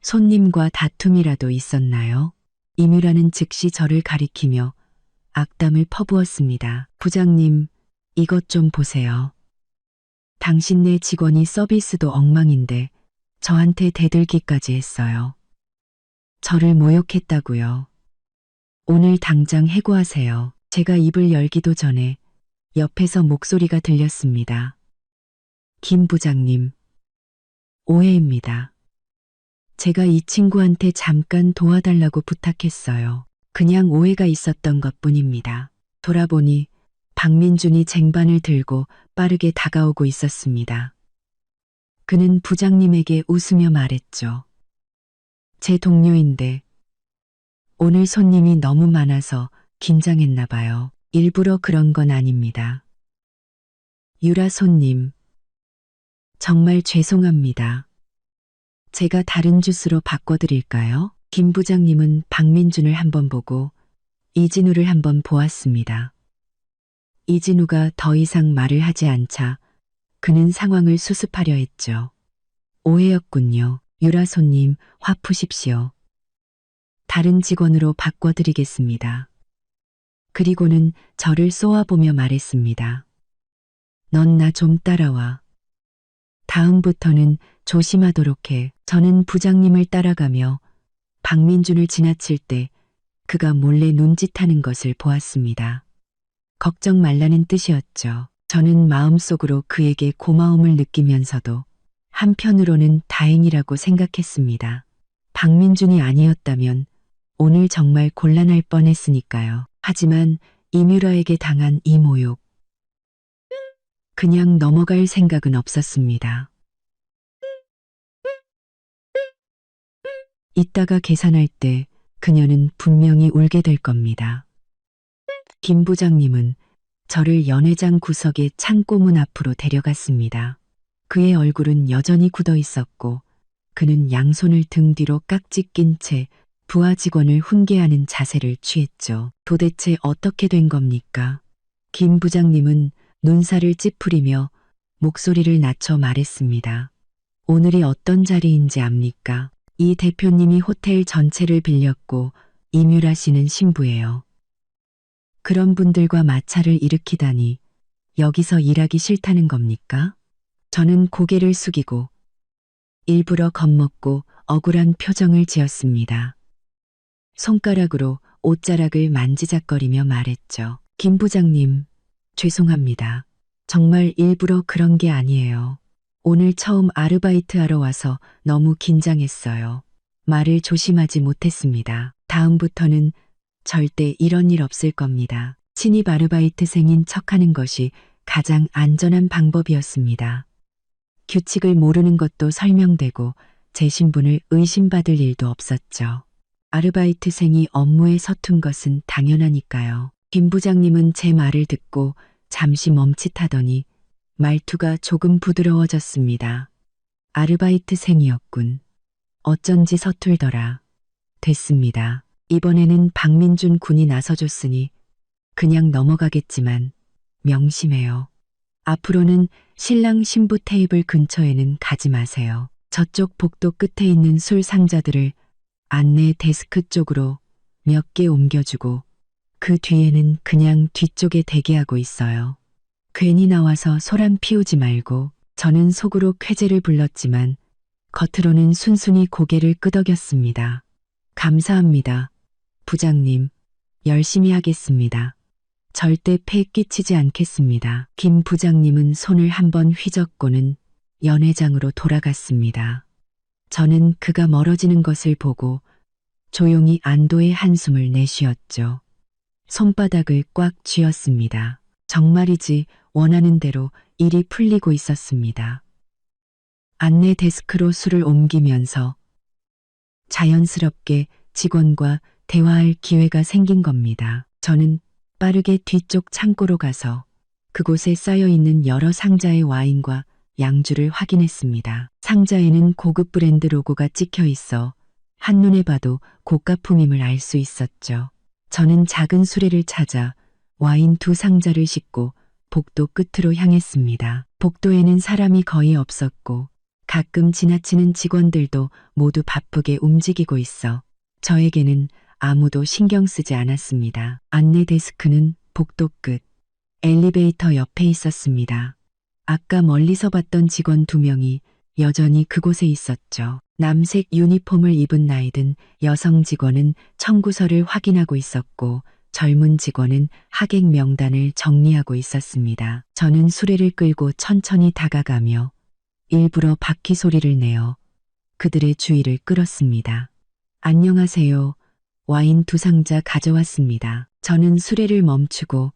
Speaker 1: 손님과 다툼이라도 있었나요? 이뮤라는 즉시 저를 가리키며 악담을 퍼부었습니다. 부장님, 이것 좀 보세요. 당신네 직원이 서비스도 엉망인데 저한테 대들기까지 했어요. 저를 모욕했다고요. 오늘 당장 해고하세요. 제가 입을 열기도 전에 옆에서 목소리가 들렸습니다. 김 부장님, 오해입니다. 제가 이 친구한테 잠깐 도와달라고 부탁했어요. 그냥 오해가 있었던 것뿐입니다. 돌아보니 박민준이 쟁반을 들고 빠르게 다가오고 있었습니다. 그는 부장님에게 웃으며 말했죠. 제 동료인데 오늘 손님이 너무 많아서 긴장했나 봐요. 일부러 그런 건 아닙니다. 유라 손님, 정말 죄송합니다. 제가 다른 주스로 바꿔드릴까요? 김 부장님은 박민준을 한번 보고 이진우를 한번 보았습니다. 이진우가 더 이상 말을 하지 않자 그는 상황을 수습하려 했죠. 오해였군요. 유라 손님, 화 푸십시오. 다른 직원으로 바꿔드리겠습니다. 그리고는 저를 쏘아보며 말했습니다. 넌 나 좀 따라와. 다음부터는 조심하도록 해. 저는 부장님을 따라가며 박민준을 지나칠 때 그가 몰래 눈짓하는 것을 보았습니다. 걱정 말라는 뜻이었죠. 저는 마음속으로 그에게 고마움을 느끼면서도 한편으로는 다행이라고 생각했습니다. 박민준이 아니었다면 오늘 정말 곤란할 뻔했으니까요. 하지만 이뮤라에게 당한 이 모욕, 그냥 넘어갈 생각은 없었습니다. 이따가 계산할 때 그녀는 분명히 울게 될 겁니다. 김 부장님은 저를 연회장 구석의 창고문 앞으로 데려갔습니다. 그의 얼굴은 여전히 굳어 있었고 그는 양손을 등 뒤로 깍지 낀 채 부하 직원을 훈계하는 자세를 취했죠. 도대체 어떻게 된 겁니까? 김 부장님은 눈살을 찌푸리며 목소리를 낮춰 말했습니다. 오늘이 어떤 자리인지 압니까? 이 대표님이 호텔 전체를 빌렸고 이뮤라 씨는 신부예요. 그런 분들과 마찰을 일으키다니 여기서 일하기 싫다는 겁니까? 저는 고개를 숙이고 일부러 겁먹고 억울한 표정을 지었습니다. 손가락으로 옷자락을 만지작거리며 말했죠. 김 부장님, 죄송합니다. 정말 일부러 그런 게 아니에요. 오늘 처음 아르바이트 하러 와서 너무 긴장했어요. 말을 조심하지 못했습니다. 다음부터는 절대 이런 일 없을 겁니다. 신입 아르바이트생인 척하는 것이 가장 안전한 방법이었습니다. 규칙을 모르는 것도 설명되고 제 신분을 의심받을 일도 없었죠. 아르바이트생이 업무에 서툰 것은 당연하니까요. 김 부장님은 제 말을 듣고 잠시 멈칫하더니 말투가 조금 부드러워졌습니다. 아르바이트생이었군. 어쩐지 서툴더라. 됐습니다. 이번에는 박민준 군이 나서줬으니 그냥 넘어가겠지만 명심해요. 앞으로는 신랑 신부 테이블 근처에는 가지 마세요. 저쪽 복도 끝에 있는 술 상자들을 안내 데스크 쪽으로 몇 개 옮겨주고 그 뒤에는 그냥 뒤쪽에 대기하고 있어요. 괜히 나와서 소란 피우지 말고. 저는 속으로 쾌재를 불렀지만 겉으로는 순순히 고개를 끄덕였습니다. 감사합니다. 부장님, 열심히 하겠습니다. 절대 패 끼치지 않겠습니다. 김 부장님은 손을 한번 휘젓고는 연회장으로 돌아갔습니다. 저는 그가 멀어지는 것을 보고 조용히 안도의 한숨을 내쉬었죠. 손바닥을 꽉 쥐었습니다. 정말이지 원하는 대로 일이 풀리고 있었습니다. 안내 데스크로 술을 옮기면서 자연스럽게 직원과 대화할 기회가 생긴 겁니다. 저는 빠르게 뒤쪽 창고로 가서 그곳에 쌓여 있는 여러 상자의 와인과 양주를 확인했습니다. 상자에는 고급 브랜드 로고가 찍혀 있어 한눈에 봐도 고가품임을 알 수 있었죠. 저는 작은 수레를 찾아 와인 2상자를 싣고 복도 끝으로 향했습니다. 복도에는 사람이 거의 없었고 가끔 지나치는 직원들도 모두 바쁘게 움직이고 있어 저에게는 아무도 신경 쓰지 않았습니다. 안내 데스크는 복도 끝 엘리베이터 옆에 있었습니다. 아까 멀리서 봤던 직원 2명이 여전히 그곳에 있었죠. 남색 유니폼을 입은 나이든 여성 직원은 청구서를 확인하고 있었고 젊은 직원은 하객 명단을 정리하고 있었습니다. 저는 수레를 끌고 천천히 다가가며 일부러 바퀴 소리를 내어 그들의 주의를 끌었습니다. 안녕하세요. 와인 2상자 가져왔습니다. 저는 수레를 멈추고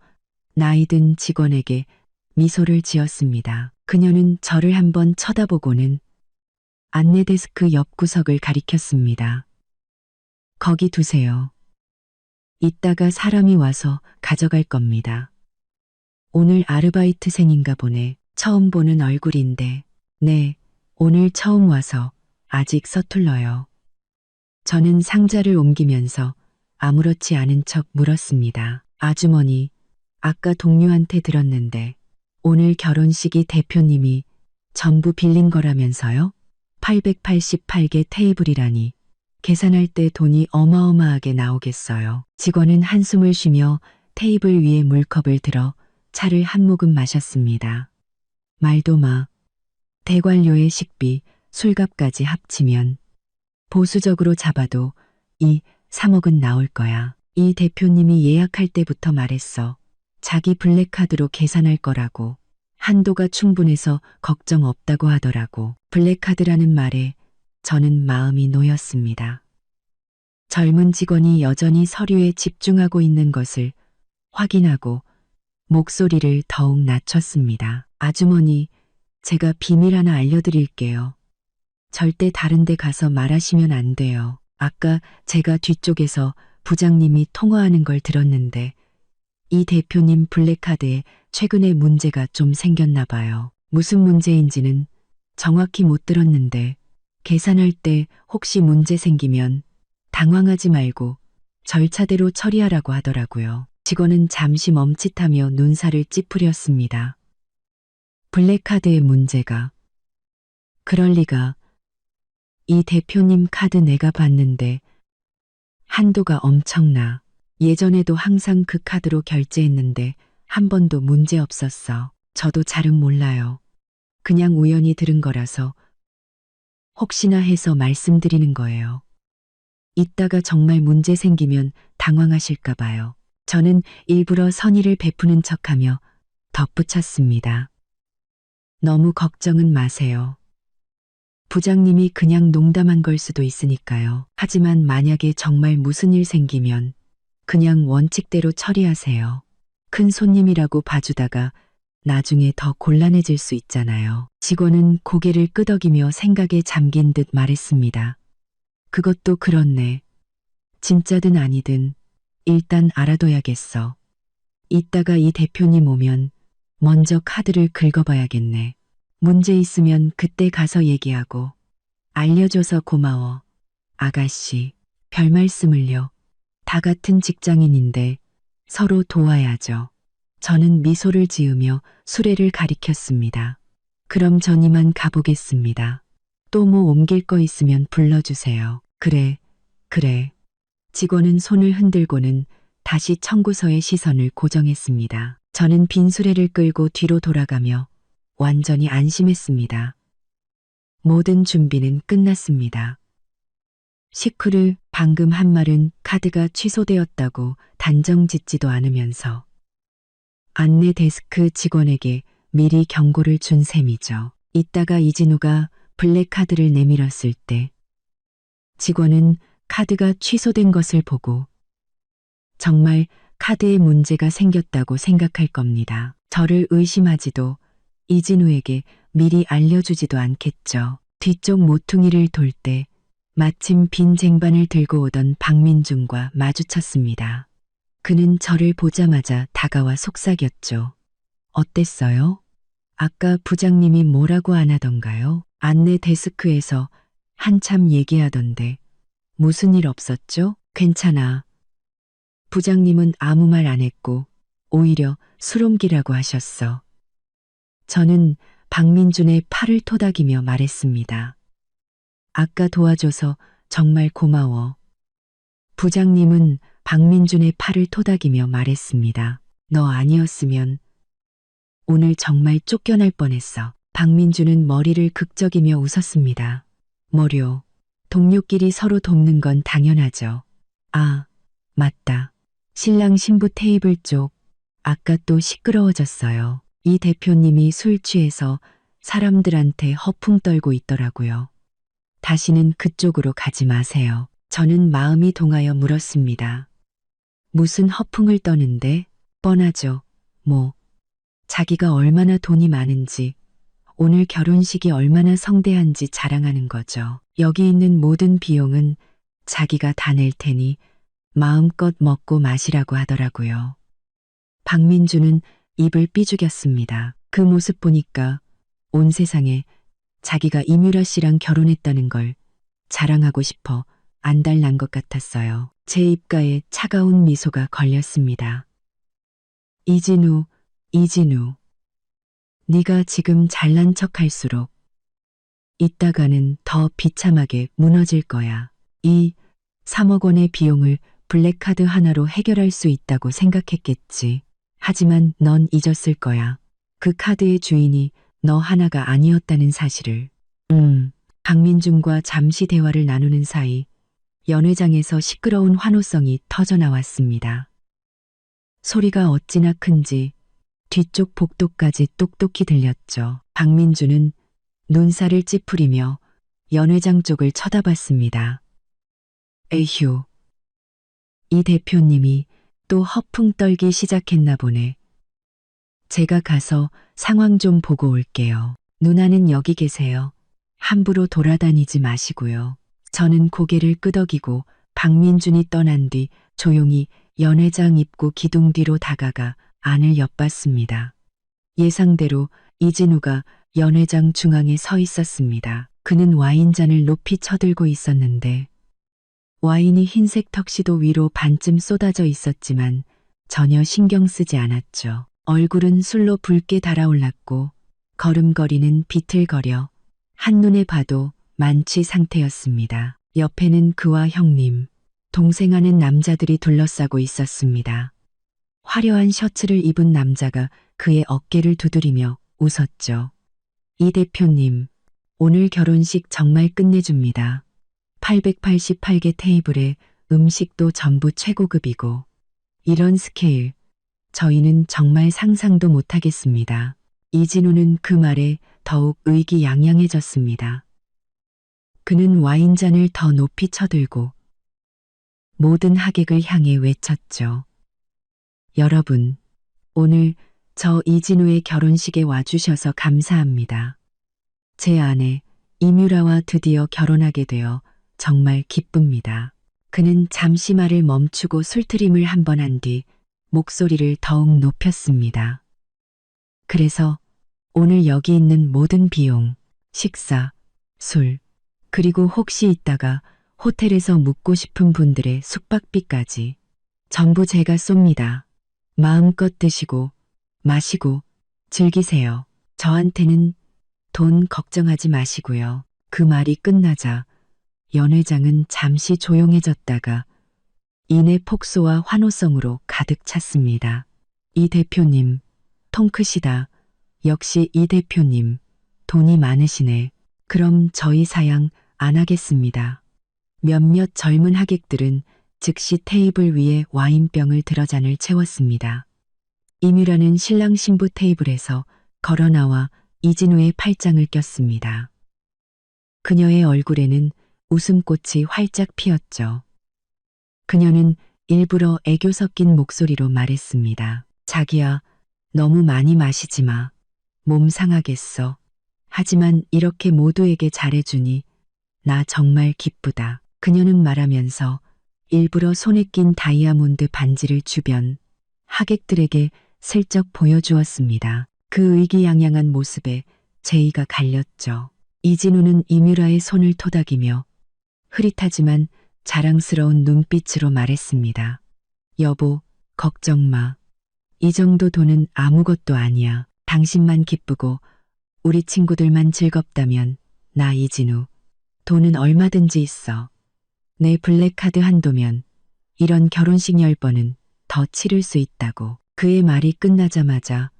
Speaker 1: 나이든 직원에게 미소를 지었습니다. 그녀는 저를 한번 쳐다보고는 안내 데스크 옆 구석을 가리켰습니다. 거기 두세요. 이따가 사람이 와서 가져갈 겁니다. 오늘 아르바이트생인가 보네. 처음 보는 얼굴인데. 네, 오늘 처음 와서 아직 서툴러요. 저는 상자를 옮기면서 아무렇지 않은 척 물었습니다. 아주머니, 아까 동료한테 들었는데 오늘 결혼식이 대표님이 전부 빌린 거라면서요? 888개 테이블이라니 계산할 때 돈이 어마어마하게 나오겠어요. 직원은 한숨을 쉬며 테이블 위에 물컵을 들어 차를 한 모금 마셨습니다. 말도 마. 대관료의 식비, 술값까지 합치면 보수적으로 잡아도 이 3억은 나올 거야. 이 대표님이 예약할 때부터 말했어. 자기 블랙카드로 계산할 거라고. 한도가 충분해서 걱정 없다고 하더라고. 블랙카드라는 말에 저는 마음이 놓였습니다. 젊은 직원이 여전히 서류에 집중하고 있는 것을 확인하고 목소리를 더욱 낮췄습니다. 아주머니, 제가 비밀 하나 알려드릴게요. 절대 다른 데 가서 말하시면 안 돼요. 아까 제가 뒤쪽에서 부장님이 통화하는 걸 들었는데 이 대표님 블랙카드에 최근에 문제가 좀 생겼나 봐요. 무슨 문제인지는 정확히 못 들었는데 계산할 때 혹시 문제 생기면 당황하지 말고 절차대로 처리하라고 하더라고요. 직원은 잠시 멈칫하며 눈살을 찌푸렸습니다. 블랙카드의 문제가. 그럴 리가. 이 대표님 카드 내가 봤는데 한도가 엄청나. 예전에도 항상 그 카드로 결제했는데 한 번도 문제 없었어. 저도 잘은 몰라요. 그냥 우연히 들은 거라서 혹시나 해서 말씀드리는 거예요. 이따가 정말 문제 생기면 당황하실까 봐요. 저는 일부러 선의를 베푸는 척하며 덧붙였습니다. 너무 걱정은 마세요. 부장님이 그냥 농담한 걸 수도 있으니까요. 하지만 만약에 정말 무슨 일 생기면 그냥 원칙대로 처리하세요. 큰 손님이라고 봐주다가 나중에 더 곤란해질 수 있잖아요. 직원은 고개를 끄덕이며 생각에 잠긴 듯 말했습니다. 그것도 그렇네. 진짜든 아니든 일단 알아둬야겠어. 이따가 이 대표님 오면 먼저 카드를 긁어봐야겠네. 문제 있으면 그때 가서 얘기하고. 알려줘서 고마워. 아가씨, 별 말씀을요. 다 같은 직장인인데 서로 도와야죠. 저는 미소를 지으며 수레를 가리켰습니다. 그럼 전 이만 가보겠습니다. 또 뭐 옮길 거 있으면 불러주세요. 그래, 그래. 직원은 손을 흔들고는 다시 청구서의 시선을 고정했습니다. 저는 빈 수레를 끌고 뒤로 돌아가며 완전히 안심했습니다. 모든 준비는 끝났습니다. 식후를 방금 한 말은 카드가 취소되었다고 단정 짓지도 않으면서 안내 데스크 직원에게 미리 경고를 준 셈이죠. 이따가 이진우가 블랙카드를 내밀었을 때 직원은 카드가 취소된 것을 보고 정말 카드에 문제가 생겼다고 생각할 겁니다. 저를 의심하지도 이진우에게 미리 알려주지도 않겠죠. 뒤쪽 모퉁이를 돌 때 마침 빈 쟁반을 들고 오던 박민준과 마주쳤습니다. 그는 저를 보자마자 다가와 속삭였죠. 어땠어요? 아까 부장님이 뭐라고 안 하던가요? 안내 데스크에서 한참 얘기하던데 무슨 일 없었죠? 괜찮아. 부장님은 아무 말 안 했고 오히려 술 옮기라고 하셨어. 저는 박민준의 팔을 토닥이며 말했습니다. 아까 도와줘서 정말 고마워. 부장님은 박민준의 팔을 토닥이며 말했습니다. 너 아니었으면 오늘 정말 쫓겨날 뻔했어. 박민준은 머리를 극적이며 웃었습니다. 뭐려, 동료끼리 서로 돕는 건 당연하죠. 아, 맞다. 신랑 신부 테이블 쪽 아까 또 시끄러워졌어요. 이 대표님이 술 취해서 사람들한테 허풍 떨고 있더라고요. 다시는 그쪽으로 가지 마세요. 저는 마음이 동하여 물었습니다. 무슨 허풍을 떠는데? 뻔하죠. 뭐, 자기가 얼마나 돈이 많은지, 오늘 결혼식이 얼마나 성대한지 자랑하는 거죠. 여기 있는 모든 비용은 자기가 다 낼 테니 마음껏 먹고 마시라고 하더라고요. 박민주는 입을 삐죽였습니다. 그 모습 보니까 온 세상에 자기가 이뮤라 씨랑 결혼했다는 걸 자랑하고 싶어 안달난 것 같았어요. 제 입가에 차가운 미소가 걸렸습니다. 이진우, 네가 지금 잘난 척할수록 이따가는 더 비참하게 무너질 거야. 이 3억 원의 비용을 블랙카드 하나로 해결할 수 있다고 생각했겠지. 하지만 넌 잊었을 거야. 그 카드의 주인이 너 하나가 아니었다는 사실을. 박민준과 잠시 대화를 나누는 사이 연회장에서 시끄러운 환호성이 터져 나왔습니다. 소리가 어찌나 큰지 뒤쪽 복도까지 똑똑히 들렸죠. 박민준은 눈살을 찌푸리며 연회장 쪽을 쳐다봤습니다. 에휴, 이 대표님이 또 허풍 떨기 시작했나 보네. 제가 가서 상황 좀 보고 올게요. 누나는 여기 계세요. 함부로 돌아다니지 마시고요. 저는 고개를 끄덕이고 박민준이 떠난 뒤 조용히 연회장 입구 기둥 뒤로 다가가 안을 엿봤습니다. 예상대로 이진우가 연회장 중앙에 서 있었습니다. 그는 와인잔을 높이 쳐들고 있었는데 와인이 흰색 턱시도 위로 반쯤 쏟아져 있었지만 전혀 신경 쓰지 않았죠. 얼굴은 술로 붉게 달아올랐고 걸음걸이는 비틀거려 한눈에 봐도 만취 상태였습니다. 옆에는 그와 형님, 동생 하는 남자들이 둘러싸고 있었습니다. 화려한 셔츠를 입은 남자가 그의 어깨를 두드리며 웃었죠. 이 대표님, 오늘 결혼식 정말 끝내줍니다. 888개 테이블에 음식도 전부 최고급이고 이런 스케일 저희는 정말 상상도 못하겠습니다. 이진우는 그 말에 더욱 의기양양해졌습니다. 그는 와인잔을 더 높이 쳐들고 모든 하객을 향해 외쳤죠. 여러분, 오늘 저 이진우의 결혼식에 와주셔서 감사합니다. 제 아내 이뮤라와 드디어 결혼하게 되어 정말 기쁩니다. 그는 잠시 말을 멈추고 술트림을 한 번 한 뒤 목소리를 더욱 높였습니다. 그래서 오늘 여기 있는 모든 비용, 식사, 술, 그리고 혹시 있다가 호텔에서 묵고 싶은 분들의 숙박비까지 전부 제가 쏩니다. 마음껏 드시고 마시고 즐기세요. 저한테는 돈 걱정하지 마시고요. 그 말이 끝나자 연회장은 잠시 조용해졌다가 이내 폭소와 환호성으로 가득 찼습니다. 이 대표님, 통 크시다. 역시 이 대표님, 돈이 많으시네. 그럼 저희 사양 안 하겠습니다. 몇몇 젊은 하객들은 즉시 테이블 위에 와인병을 들어 잔을 채웠습니다. 이뮤라는 신랑 신부 테이블에서 걸어 나와 이진우의 팔짱을 꼈습니다. 그녀의 얼굴에는 웃음꽃이 활짝 피었죠. 그녀는 일부러 애교 섞인 목소리로 말했습니다. 자기야, 너무 많이 마시지 마. 몸 상하겠어. 하지만 이렇게 모두에게 잘해주니 나 정말 기쁘다. 그녀는 말하면서 일부러 손에 낀 다이아몬드 반지를 주변 하객들에게 슬쩍 보여주었습니다. 그 의기양양한 모습에 제의가 갈렸죠. 이진우는 이뮤라의 손을 토닥이며 흐릿하지만 자랑스러운 눈빛으로 말했습니다. 여보, 걱정 마. 이 정도 돈은 아무것도 아니야. 당신만 기쁘고 우리 친구들만 즐겁다면 나 이진우 돈은 얼마든지 있어. 내 블랙카드 한도면 이런 결혼식 10번은 더 치를 수 있다고. 그의 말이 끝나자마자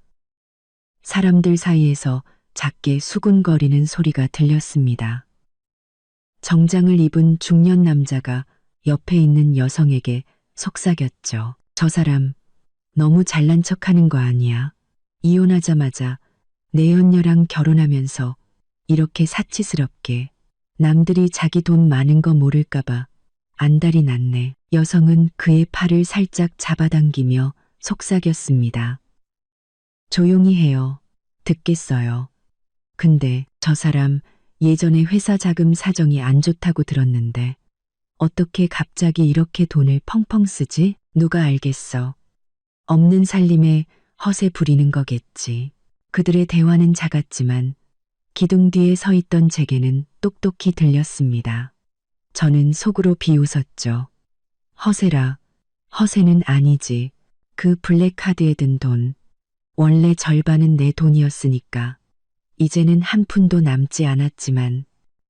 Speaker 1: 사람들 사이에서 작게 수군거리는 소리가 들렸습니다. 정장을 입은 중년 남자가 옆에 있는 여성에게 속삭였죠. 저 사람 너무 잘난 척하는 거 아니야? 이혼하자마자 내연녀랑 결혼하면서 이렇게 사치스럽게 남들이 자기 돈 많은 거 모를까봐 안달이 났네. 여성은 그의 팔을 살짝 잡아당기며 속삭였습니다. 조용히 해요. 듣겠어요. 근데 저 사람 예전에 회사 자금 사정이 안 좋다고 들었는데 어떻게 갑자기 이렇게 돈을 펑펑 쓰지? 누가 알겠어. 없는 살림에 허세 부리는 거겠지. 그들의 대화는 작았지만 기둥 뒤에 서 있던 제게는 똑똑히 들렸습니다. 저는 속으로 비웃었죠. 허세라. 허세는 아니지. 그 블랙카드에 든 돈. 원래 절반은 내 돈이었으니까. 이제는 한 푼도 남지 않았지만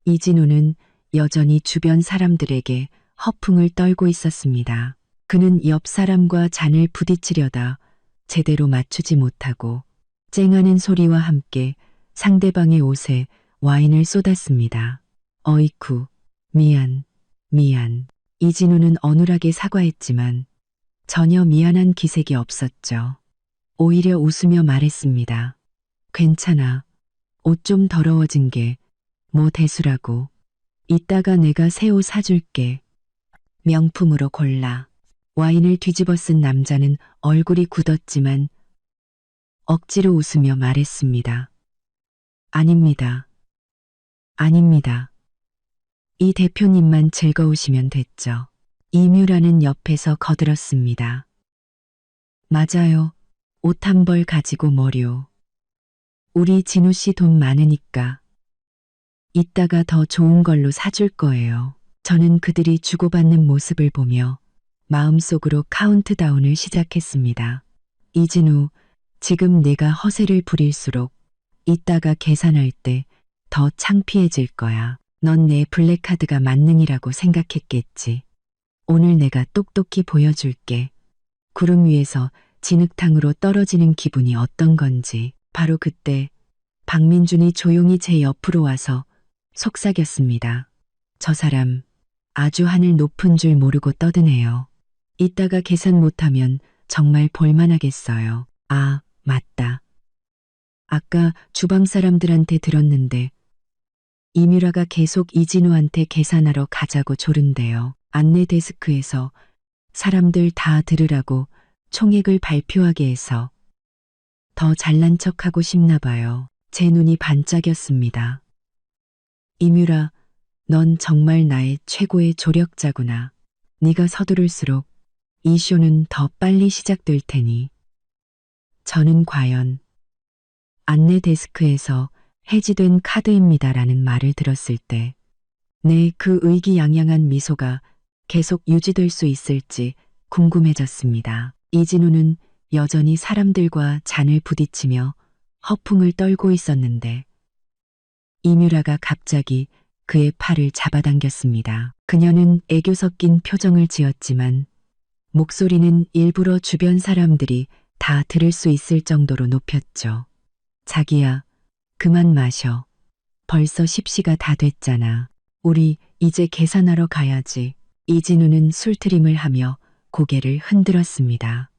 Speaker 1: 이진우는 여전히 주변 사람들에게 허풍을 떨고 있었습니다. 그는 옆 사람과 잔을 부딪히려다 제대로 맞추지 못하고 쨍하는 소리와 함께 상대방의 옷에 와인을 쏟았습니다. 어이쿠, 미안. 이진우는 어눌하게 사과했지만 전혀 미안한 기색이 없었죠. 오히려 웃으며 말했습니다. 괜찮아. 옷 좀 더러워진 게 뭐 대수라고. 이따가 내가 새 옷 사줄게. 명품으로 골라. 와인을 뒤집어 쓴 남자는 얼굴이 굳었지만 억지로 웃으며 말했습니다. 아닙니다. 이 대표님만 즐거우시면 됐죠. 이뮤라는 옆에서 거들었습니다. 맞아요. 옷 한 벌 가지고 뭐려. 우리 진우 씨 돈 많으니까. 이따가 더 좋은 걸로 사줄 거예요. 저는 그들이 주고받는 모습을 보며 마음속으로 카운트다운을 시작했습니다. 이진우, 지금 내가 허세를 부릴수록 이따가 계산할 때 더 창피해질 거야. 넌 내 블랙카드가 만능이라고 생각했겠지. 오늘 내가 똑똑히 보여줄게. 구름 위에서 진흙탕으로 떨어지는 기분이 어떤 건지. 바로 그때 박민준이 조용히 제 옆으로 와서 속삭였습니다. 저 사람 아주 하늘 높은 줄 모르고 떠드네요. 이따가 계산 못하면 정말 볼만하겠어요. 아, 맞다. 아까 주방 사람들한테 들었는데 이뮤라가 계속 이진우한테 계산하러 가자고 조른대요. 안내 데스크에서 사람들 다 들으라고 총액을 발표하게 해서 더 잘난 척하고 싶나 봐요. 제 눈이 반짝였습니다. 이뮤라, 넌 정말 나의 최고의 조력자구나. 네가 서두를수록 이 쇼는 더 빨리 시작될 테니. 저는 과연 안내 데스크에서 해지된 카드입니다라는 말을 들었을 때 내 그 의기양양한 미소가 계속 유지될 수 있을지 궁금해졌습니다. 이진우는 여전히 사람들과 잔을 부딪히며 허풍을 떨고 있었는데 이뮤라가 갑자기 그의 팔을 잡아당겼습니다. 그녀는 애교 섞인 표정을 지었지만 목소리는 일부러 주변 사람들이 다 들을 수 있을 정도로 높였죠. 자기야, 그만 마셔. 벌써 10시가 다 됐잖아. 우리 이제 계산하러 가야지. 이진우는 술트림을 하며 고개를 흔들었습니다.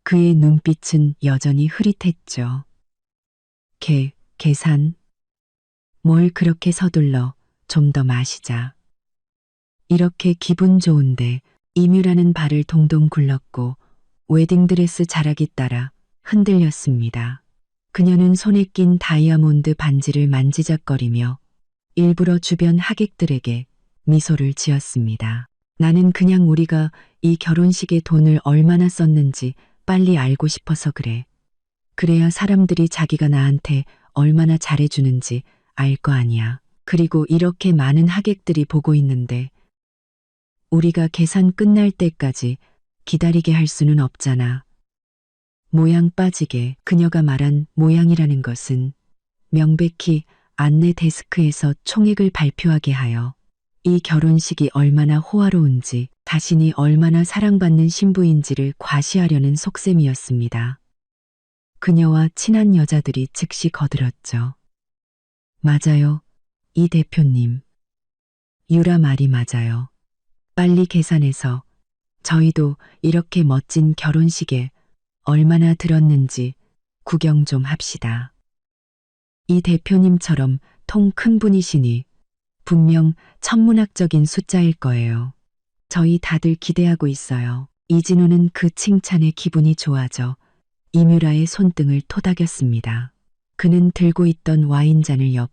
Speaker 1: 그의 눈빛은 여전히 흐릿했죠. 계산? 뭘 그렇게 서둘러, 좀 더 마시자. 이렇게 기분 좋은데 이뮤라는 발을 동동 굴렀고 웨딩드레스 자락이 따라 흔들렸습니다. 그녀는 손에 낀 다이아몬드 반지를 만지작거리며 일부러 주변 하객들에게 미소를 지었습니다. 나는 그냥 우리가 이 결혼식에 돈을 얼마나 썼는지 빨리 알고 싶어서 그래. 그래야 사람들이 자기가 나한테 얼마나 잘해주는지 알 거 아니야. 그리고 이렇게 많은 하객들이 보고 있는데 우리가 계산 끝날 때까지 기다리게 할 수는 없잖아. 모양 빠지게 그녀가 말한 모양이라는 것은 명백히 안내 데스크에서 총액을 발표하게 하여 이 결혼식이 얼마나 호화로운지 자신이 얼마나 사랑받는 신부인지를 과시하려는 속셈이었습니다. 그녀와 친한 여자들이 즉시 거들었죠. 맞아요, 이 대표님. 유라 말이 맞아요. 빨리 계산해서 저희도 이렇게 멋진 결혼식에 얼마나 들었는지 구경 좀 합시다. 이 대표님처럼 통 큰 분이시니 분명 천문학적인 숫자일 거예요. 저희 다들 기대하고 있어요. 이진우는 그 칭찬에 기분이 좋아져 이뮤라의 손등을 토닥였습니다. 그는 들고 있던 와인잔을 옆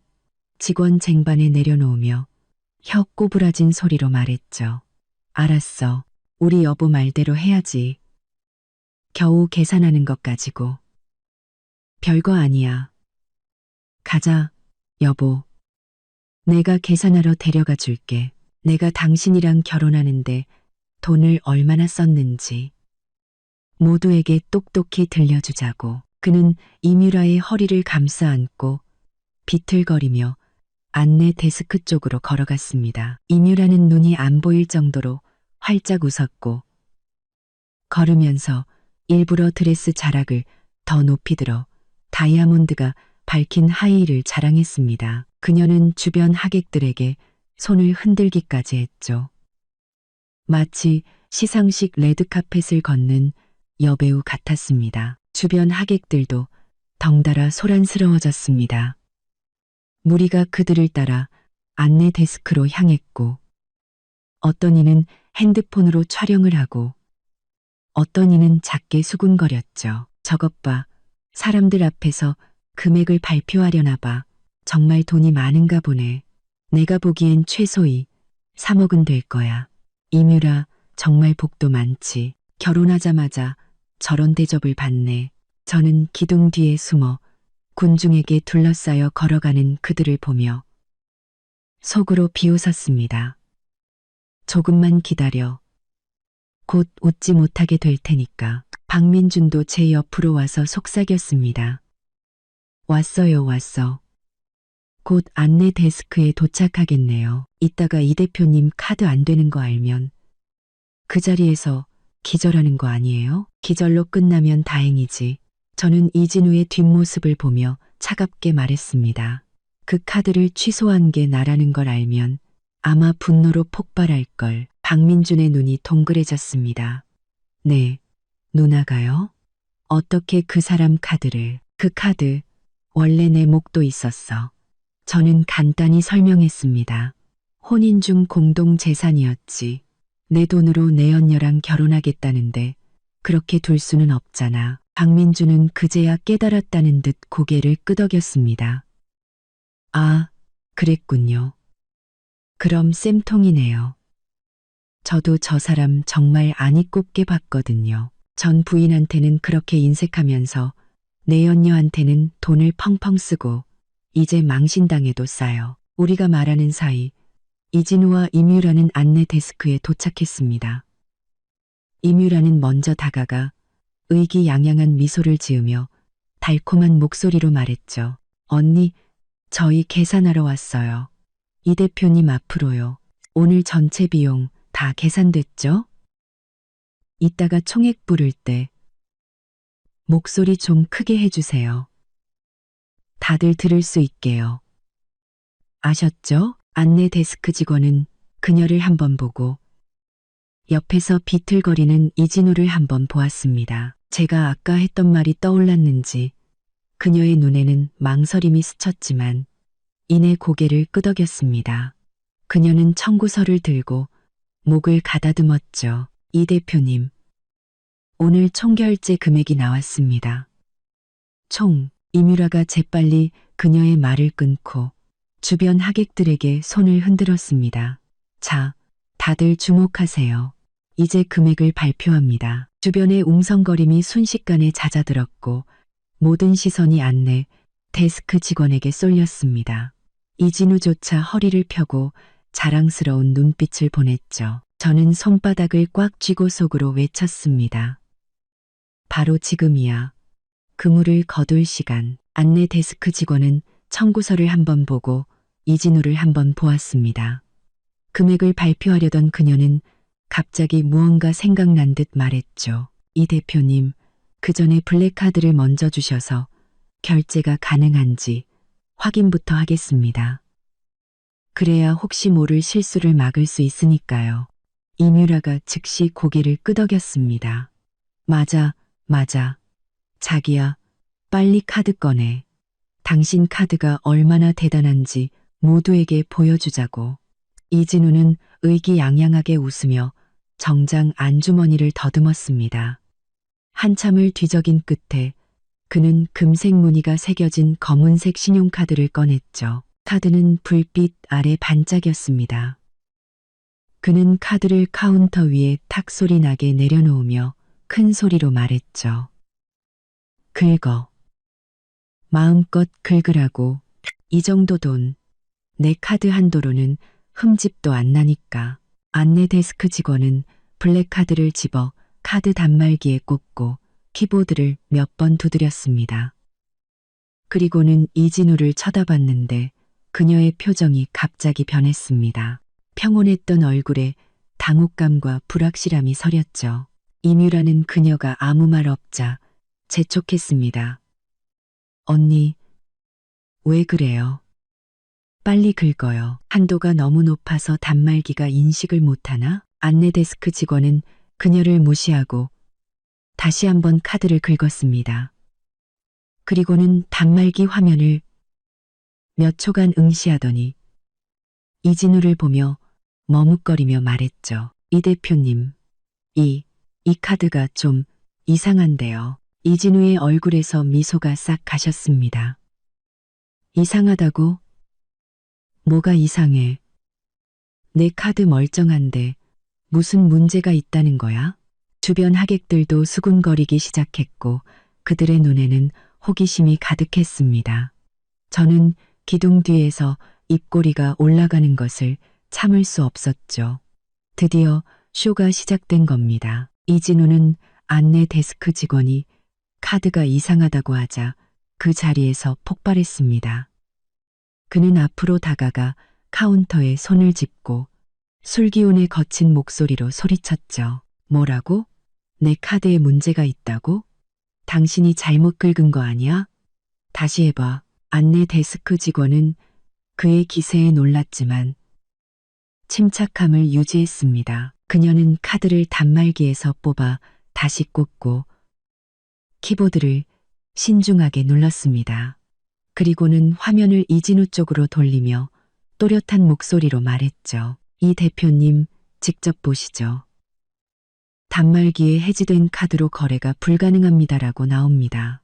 Speaker 1: 직원 쟁반에 내려놓으며 혀 꼬부라진 소리로 말했죠. 알았어. 우리 여보 말대로 해야지. 겨우 계산하는 것 가지고. 별거 아니야. 가자, 여보. 내가 계산하러 데려가 줄게. 내가 당신이랑 결혼하는데 돈을 얼마나 썼는지. 모두에게 똑똑히 들려주자고. 그는 이뮤라의 허리를 감싸 안고 비틀거리며 안내 데스크 쪽으로 걸어갔습니다. 이뮤라는 눈이 안 보일 정도로 활짝 웃었고 걸으면서 일부러 드레스 자락을 더 높이 들어 다이아몬드가 밝힌 하이힐을 자랑했습니다. 그녀는 주변 하객들에게 손을 흔들기까지 했죠. 마치 시상식 레드카펫을 걷는 여배우 같았습니다. 주변 하객들도 덩달아 소란스러워졌습니다. 무리가 그들을 따라 안내 데스크로 향했고 어떤 이는 핸드폰으로 촬영을 하고 어떤 이는 작게 수군거렸죠. 저것 봐. 사람들 앞에서 금액을 발표하려나 봐. 정말 돈이 많은가 보네. 내가 보기엔 최소히 3억은 될 거야. 이뮤라 정말 복도 많지. 결혼하자마자 저런 대접을 받네. 저는 기둥 뒤에 숨어 군중에게 둘러싸여 걸어가는 그들을 보며 속으로 비웃었습니다. 조금만 기다려. 곧 웃지 못하게 될 테니까. 박민준도 제 옆으로 와서 속삭였습니다. 왔어요, 왔어. 곧 안내 데스크에 도착하겠네요. 이따가 이 대표님 카드 안 되는 거 알면 그 자리에서 기절하는 거 아니에요? 기절로 끝나면 다행이지. 저는 이진우의 뒷모습을 보며 차갑게 말했습니다. 그 카드를 취소한 게 나라는 걸 알면 아마 분노로 폭발할 걸. 박민준의 눈이 동그래졌습니다. 네, 누나가요? 어떻게 그 사람 카드를? 그 카드 원래 내 목도 있었어. 저는 간단히 설명했습니다. 혼인 중 공동 재산이었지. 내 돈으로 내 언녀랑 결혼하겠다는데 그렇게 둘 수는 없잖아. 박민주는 그제야 깨달았다는 듯 고개를 끄덕였습니다. 아, 그랬군요. 그럼 쌤통이네요. 저도 저 사람 정말 안이 꼽게 봤거든요. 전 부인한테는 그렇게 인색하면서 내 언녀한테는 돈을 펑펑 쓰고 이제 망신당해도 싸요. 우리가 말하는 사이 이진우와 이뮤라는 안내 데스크에 도착했습니다. 이뮤라는 먼저 다가가 의기양양한 미소를 지으며 달콤한 목소리로 말했죠. 언니, 저희 계산하러 왔어요. 이 대표님 앞으로요. 오늘 전체 비용 다 계산됐죠? 이따가 총액 부를 때 목소리 좀 크게 해주세요. 다들 들을 수 있게요. 아셨죠? 안내 데스크 직원은 그녀를 한번 보고 옆에서 비틀거리는 이진우를 한번 보았습니다. 제가 아까 했던 말이 떠올랐는지 그녀의 눈에는 망설임이 스쳤지만 이내 고개를 끄덕였습니다. 그녀는 청구서를 들고 목을 가다듬었죠. 이 대표님, 오늘 총결제 금액이 나왔습니다. 총. 이뮤라가 재빨리 그녀의 말을 끊고 주변 하객들에게 손을 흔들었습니다. 자, 다들 주목하세요. 이제 금액을 발표합니다. 주변의 웅성거림이 순식간에 잦아들었고 모든 시선이 안내 데스크 직원에게 쏠렸습니다. 이진우조차 허리를 펴고 자랑스러운 눈빛을 보냈죠. 저는 손바닥을 꽉 쥐고 속으로 외쳤습니다. 바로 지금이야. 그물을 거둘 시간. 안내 데스크 직원은 청구서를 한번 보고 이진우를 한번 보았습니다. 금액을 발표하려던 그녀는 갑자기 무언가 생각난 듯 말했죠. 이 대표님, 그 전에 블랙카드를 먼저 주셔서 결제가 가능한지 확인부터 하겠습니다. 그래야 혹시 모를 실수를 막을 수 있으니까요. 이뮤라가 즉시 고개를 끄덕였습니다. 맞아. 자기야, 빨리 카드 꺼내. 당신 카드가 얼마나 대단한지 모두에게 보여주자고. 이진우는 의기양양하게 웃으며 정장 안주머니를 더듬었습니다. 한참을 뒤적인 끝에 그는 금색 무늬가 새겨진 검은색 신용카드를 꺼냈죠. 카드는 불빛 아래 반짝였습니다. 그는 카드를 카운터 위에 탁 소리 나게 내려놓으며 큰 소리로 말했죠. 긁어. 마음껏 긁으라고. 이 정도 돈, 내 카드 한도로는 흠집도 안 나니까. 안내 데스크 직원은 블랙카드를 집어 카드 단말기에 꽂고 키보드를 몇 번 두드렸습니다. 그리고는 이진우를 쳐다봤는데 그녀의 표정이 갑자기 변했습니다. 평온했던 얼굴에 당혹감과 불확실함이 서렸죠. 이뮤라는 그녀가 아무 말 없자 재촉했습니다. 언니, 왜 그래요? 빨리 긁어요. 한도가 너무 높아서 단말기가 인식을 못하나? 안내 데스크 직원은 그녀를 무시하고 다시 한번 카드를 긁었습니다. 그리고는 단말기 화면을 몇 초간 응시하더니 이진우를 보며 머뭇거리며 말했죠. 이 대표님, 이 카드가 좀 이상한데요. 이진우의 얼굴에서 미소가 싹 가셨습니다. 이상하다고? 뭐가 이상해? 내 카드 멀쩡한데 무슨 문제가 있다는 거야? 주변 하객들도 수군거리기 시작했고 그들의 눈에는 호기심이 가득했습니다. 저는 기둥 뒤에서 입꼬리가 올라가는 것을 참을 수 없었죠. 드디어 쇼가 시작된 겁니다. 이진우는 안내 데스크 직원이 카드가 이상하다고 하자 그 자리에서 폭발했습니다. 그는 앞으로 다가가 카운터에 손을 짚고 술기운에 거친 목소리로 소리쳤죠. 뭐라고? 내 카드에 문제가 있다고? 당신이 잘못 긁은 거 아니야? 다시 해봐. 안내 데스크 직원은 그의 기세에 놀랐지만 침착함을 유지했습니다. 그녀는 카드를 단말기에서 뽑아 다시 꽂고 키보드를 신중하게 눌렀습니다. 그리고는 화면을 이진우 쪽으로 돌리며 또렷한 목소리로 말했죠. 이 대표님, 직접 보시죠. 단말기에 해지된 카드로 거래가 불가능합니다라고 나옵니다.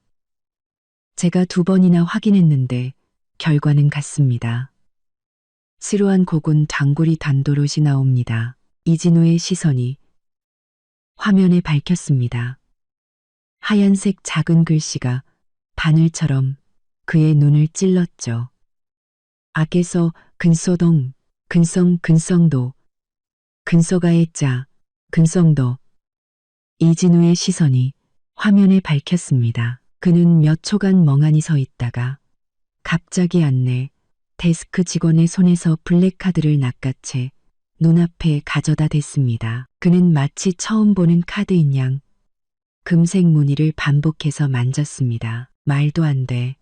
Speaker 1: 제가 2번이나 확인했는데 결과는 같습니다. 스루한 고군 단골이 단도롯이 나옵니다. 이진우의 시선이 화면에 밝혔습니다. 하얀색 작은 글씨가 바늘처럼 그의 눈을 찔렀죠. 악에서 근소동, 근성도, 근소가의 자, 근성도. 이진우의 시선이 화면에 밝혔습니다. 그는 몇 초간 멍하니 서 있다가 갑자기 안내 데스크 직원의 손에서 블랙카드를 낚아채 눈앞에 가져다 댔습니다. 그는 마치 처음 보는 카드인 양 금색 무늬를 반복해서 만졌습니다. 말도 안 돼.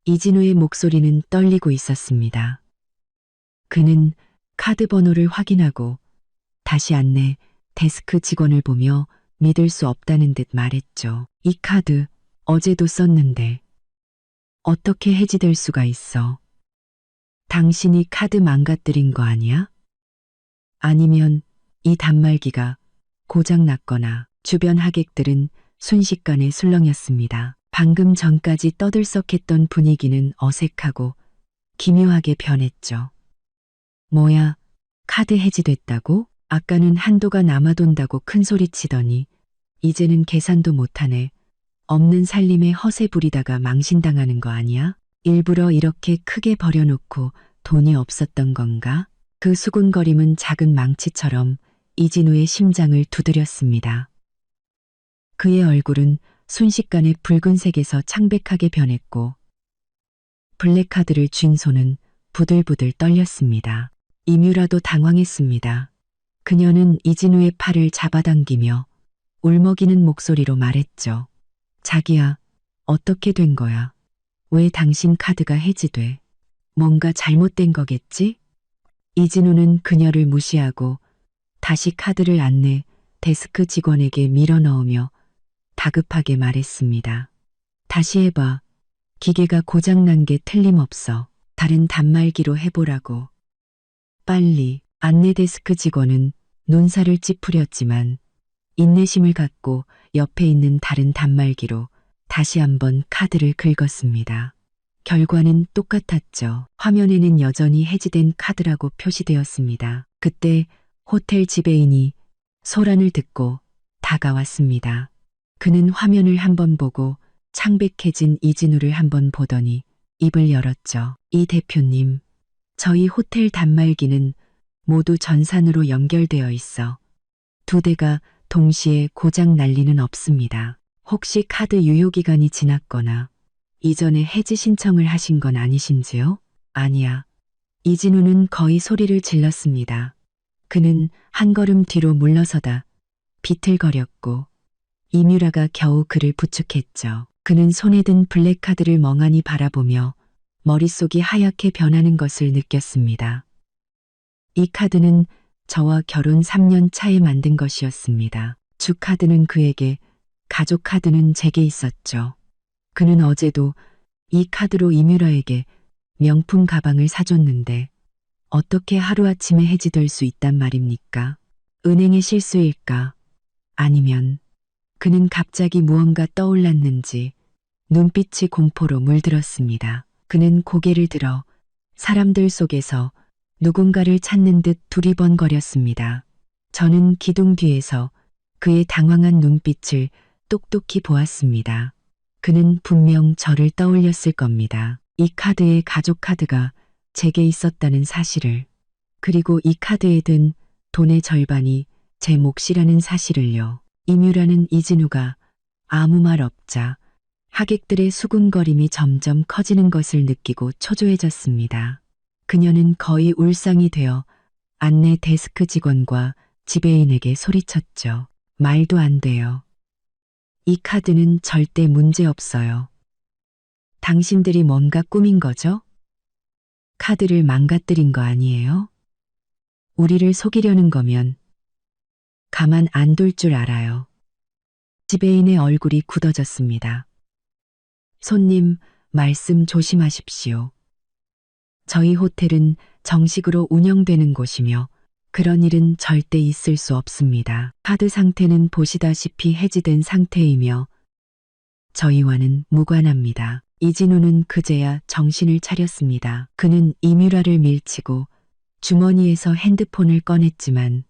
Speaker 1: 이진우의 목소리는 떨리고 있었습니다. 그는 카드 번호를 확인하고 다시 안내 데스크 직원을 보며 믿을 수 없다는 듯 말했죠. 이 카드 어제도 썼는데 어떻게 해지될 수가 있어? 당신이 카드 망가뜨린 거 아니야? 아니면 이 단말기가 고장 났거나. 주변 하객들은 순식간에 술렁였습니다. 방금 전까지 떠들썩했던 분위기는 어색하고 기묘하게 변했죠. 뭐야, 카드 해지됐다고? 아까는 한도가 남아돈다고 큰소리치더니 이제는 계산도 못하네. 없는 살림에 허세 부리다가 망신당하는 거 아니야? 일부러 이렇게 크게 버려놓고 돈이 없었던 건가? 그 수군거림은 작은 망치처럼 이진우의 심장을 두드렸습니다. 그의 얼굴은 순식간에 붉은색에서 창백하게 변했고 블랙카드를 쥔 손은 부들부들 떨렸습니다. 이뮤라도 당황했습니다. 그녀는 이진우의 팔을 잡아당기며 울먹이는 목소리로 말했죠. 자기야, 어떻게 된 거야? 왜 당신 카드가 해지돼? 뭔가 잘못된 거겠지? 이진우는 그녀를 무시하고 다시 카드를 안내 데스크 직원에게 밀어넣으며 다급하게 말했습니다. 다시 해봐. 기계가 고장난 게 틀림없어. 다른 단말기로 해보라고. 빨리. 안내 데스크 직원은 눈살을 찌푸렸지만 인내심을 갖고 옆에 있는 다른 단말기로 다시 한번 카드를 긁었습니다. 결과는 똑같았죠. 화면에는 여전히 해지된 카드라고 표시되었습니다. 그때 호텔 지배인이 소란을 듣고 다가왔습니다. 그는 화면을 한번 보고 창백해진 이진우를 한번 보더니 입을 열었죠. 이 대표님, 저희 호텔 단말기는 모두 전산으로 연결되어 있어 2대가 동시에 고장 날 리는 없습니다. 혹시 카드 유효기간이 지났거나 이전에 해지 신청을 하신 건 아니신지요? 아니야. 이진우는 거의 소리를 질렀습니다. 그는 한 걸음 뒤로 물러서다 비틀거렸고 이뮤라가 겨우 그를 부축했죠. 그는 손에 든 블랙카드를 멍하니 바라보며 머릿속이 하얗게 변하는 것을 느꼈습니다. 이 카드는 저와 결혼 3년 차에 만든 것이었습니다. 주 카드는 그에게, 가족 카드는 제게 있었죠. 그는 어제도 이 카드로 이뮤라에게 명품 가방을 사줬는데 어떻게 하루아침에 해지될 수 있단 말입니까? 은행의 실수일까? 아니면 그는 갑자기 무언가 떠올랐는지 눈빛이 공포로 물들었습니다. 그는 고개를 들어 사람들 속에서 누군가를 찾는 듯 두리번거렸습니다. 저는 기둥 뒤에서 그의 당황한 눈빛을 똑똑히 보았습니다. 그는 분명 저를 떠올렸을 겁니다. 이 카드의 가족 카드가 제게 있었다는 사실을, 그리고 이 카드에 든 돈의 절반이 제 몫이라는 사실을요. 이뮤라는 이진우가 아무 말 없자 하객들의 수군거림이 점점 커지는 것을 느끼고 초조해졌습니다. 그녀는 거의 울상이 되어 안내 데스크 직원과 지배인에게 소리쳤죠. 말도 안 돼요. 이 카드는 절대 문제 없어요. 당신들이 뭔가 꾸민 거죠? 카드를 망가뜨린 거 아니에요? 우리를 속이려는 거면 가만 안 둘 줄 알아요. 지배인의 얼굴이 굳어졌습니다. 손님, 말씀 조심하십시오. 저희 호텔은 정식으로 운영되는 곳이며 그런 일은 절대 있을 수 없습니다. 카드 상태는 보시다시피 해지된 상태이며 저희와는 무관합니다. 이진우는 그제야 정신을 차렸습니다. 그는 이뮤라를 밀치고 주머니에서 핸드폰을 꺼냈지만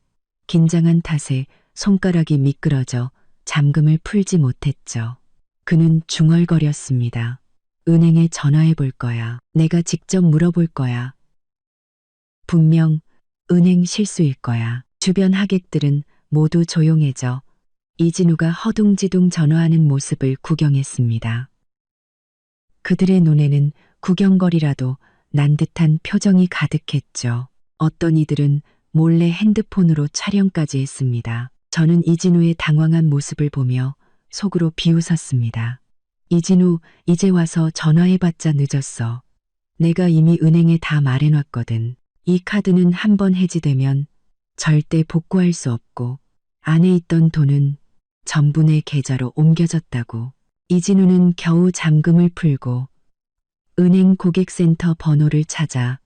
Speaker 1: 긴장한 탓에 손가락이 미끄러져 잠금을 풀지 못했죠. 그는 중얼거렸습니다. 은행에 전화해 볼 거야. 내가 직접 물어볼 거야. 분명 은행 실수일 거야. 주변 하객들은 모두 조용해져 이진우가 허둥지둥 전화하는 모습을 구경했습니다. 그들의 눈에는 구경거리라도 난 듯한 표정이 가득했죠. 어떤 이들은 몰래 핸드폰으로 촬영까지 했습니다. 저는 이진우의 당황한 모습을 보며 속으로 비웃었습니다. 이진우, 이제 와서 전화해봤자 늦었어. 내가 이미 은행에 다 말해놨거든. 이 카드는 한번 해지되면 절대 복구할 수 없고 안에 있던 돈은 전부 내 계좌로 옮겨졌다고. 이진우는 겨우 잠금을 풀고 은행 고객센터 번호를 찾아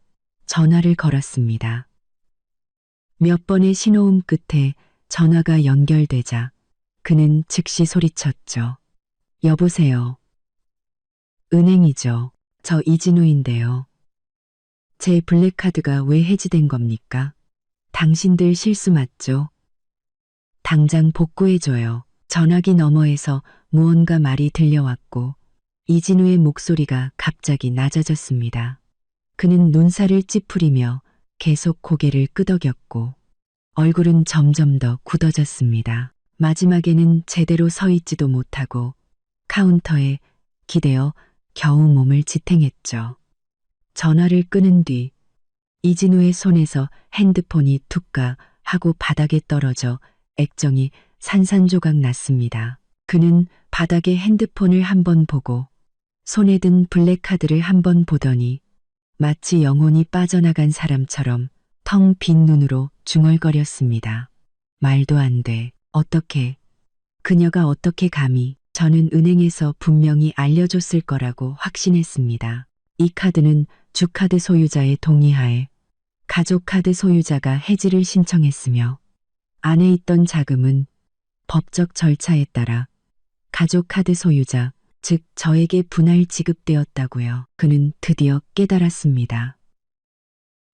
Speaker 1: 전화를 걸었습니다. 몇 번의 신호음 끝에 전화가 연결되자 그는 즉시 소리쳤죠. 여보세요. 은행이죠. 저 이진우인데요. 제 블랙카드가 왜 해지된 겁니까? 당신들 실수 맞죠? 당장 복구해줘요. 전화기 너머에서 무언가 말이 들려왔고 이진우의 목소리가 갑자기 낮아졌습니다. 그는 눈살을 찌푸리며 계속 고개를 끄덕였고 얼굴은 점점 더 굳어졌습니다. 마지막에는 제대로 서 있지도 못하고 카운터에 기대어 겨우 몸을 지탱했죠. 전화를 끊은 뒤 이진우의 손에서 핸드폰이 툭가 하고 바닥에 떨어져 액정이 산산조각 났습니다. 그는 바닥에 핸드폰을 한번 보고 손에 든 블랙카드를 한번 보더니 마치 영혼이 빠져나간 사람처럼 텅 빈 눈으로 중얼거렸습니다. 말도 안 돼. 어떻게? 그녀가 어떻게 감히? 저는 은행에서 분명히 알려줬을 거라고 확신했습니다. 이 카드는 주카드 소유자의 동의하에 가족카드 소유자가 해지를 신청했으며 안에 있던 자금은 법적 절차에 따라 가족카드 소유자, 즉 저에게 분할 지급되었다고요. 그는 드디어 깨달았습니다.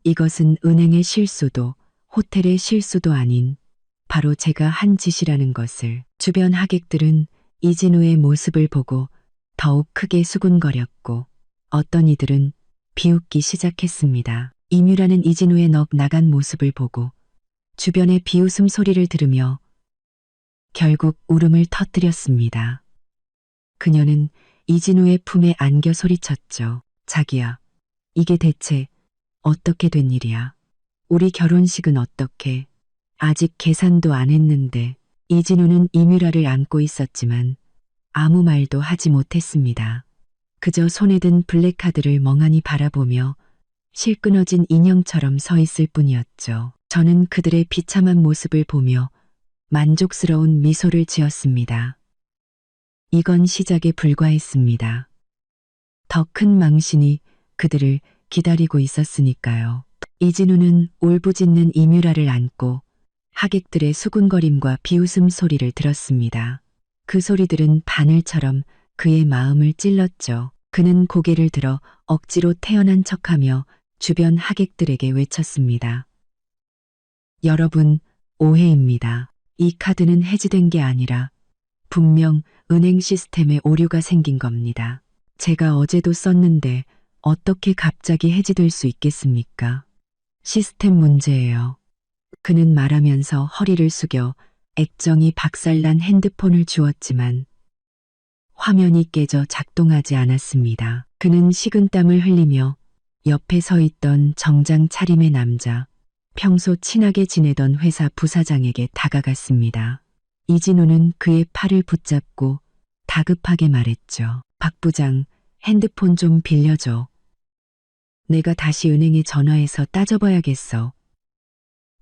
Speaker 1: 이것은 은행의 실수도 호텔의 실수도 아닌 바로 제가 한 짓이라는 것을. 주변 하객들은 이진우의 모습을 보고 더욱 크게 수군거렸고 어떤 이들은 비웃기 시작했습니다. 임유라는 이진우의 넋 나간 모습을 보고 주변의 비웃음 소리를 들으며 결국 울음을 터뜨렸습니다. 그녀는 이진우의 품에 안겨 소리쳤죠. 자기야, 이게 대체 어떻게 된 일이야? 우리 결혼식은 어떻게? 아직 계산도 안 했는데. 이진우는 이뮤라를 안고 있었지만 아무 말도 하지 못했습니다. 그저 손에 든 블랙카드를 멍하니 바라보며 실끄러진 인형처럼 서 있을 뿐이었죠. 저는 그들의 비참한 모습을 보며 만족스러운 미소를 지었습니다. 이건 시작에 불과했습니다. 더 큰 망신이 그들을 기다리고 있었으니까요. 이진우는 울부짖는 이뮤라를 안고 하객들의 수군거림과 비웃음 소리를 들었습니다. 그 소리들은 바늘처럼 그의 마음을 찔렀죠. 그는 고개를 들어 억지로 태어난 척하며 주변 하객들에게 외쳤습니다. 여러분, 오해입니다. 이 카드는 해지된 게 아니라 분명 은행 시스템에 오류가 생긴 겁니다. 제가 어제도 썼는데 어떻게 갑자기 해지될 수 있겠습니까? 시스템 문제예요. 그는 말하면서 허리를 숙여 액정이 박살난 핸드폰을 주었지만 화면이 깨져 작동하지 않았습니다. 그는 식은땀을 흘리며 옆에 서 있던 정장 차림의 남자, 평소 친하게 지내던 회사 부사장에게 다가갔습니다. 이진우는 그의 팔을 붙잡고 다급하게 말했죠. 박 부장, 핸드폰 좀 빌려줘. 내가 다시 은행에 전화해서 따져봐야겠어.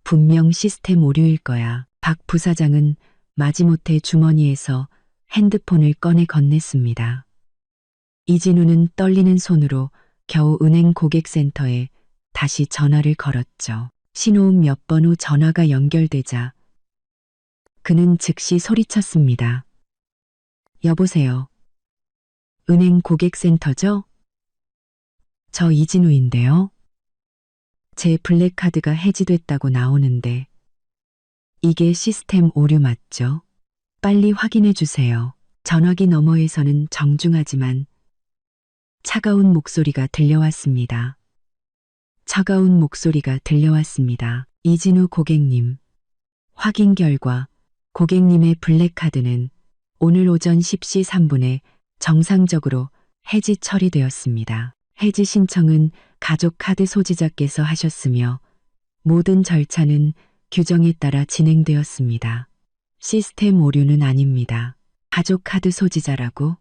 Speaker 1: 분명 시스템 오류일 거야. 박 부사장은 마지못해 주머니에서 핸드폰을 꺼내 건넸습니다. 이진우는 떨리는 손으로 겨우 은행 고객센터에 다시 전화를 걸었죠. 신호음 몇 번 후 전화가 연결되자 그는 즉시 소리쳤습니다. 여보세요. 은행 고객센터죠? 저 이진우인데요. 제 블랙카드가 해지됐다고 나오는데 이게 시스템 오류 맞죠? 빨리 확인해 주세요. 전화기 너머에서는 정중하지만 차가운 목소리가 들려왔습니다. 차가운 목소리가 들려왔습니다. 이진우 고객님. 확인 결과 고객님의 블랙카드는 오늘 오전 10시 3분에 정상적으로 해지 처리되었습니다. 해지 신청은 가족카드 소지자께서 하셨으며 모든 절차는 규정에 따라 진행되었습니다. 시스템 오류는 아닙니다. 가족카드 소지자라고?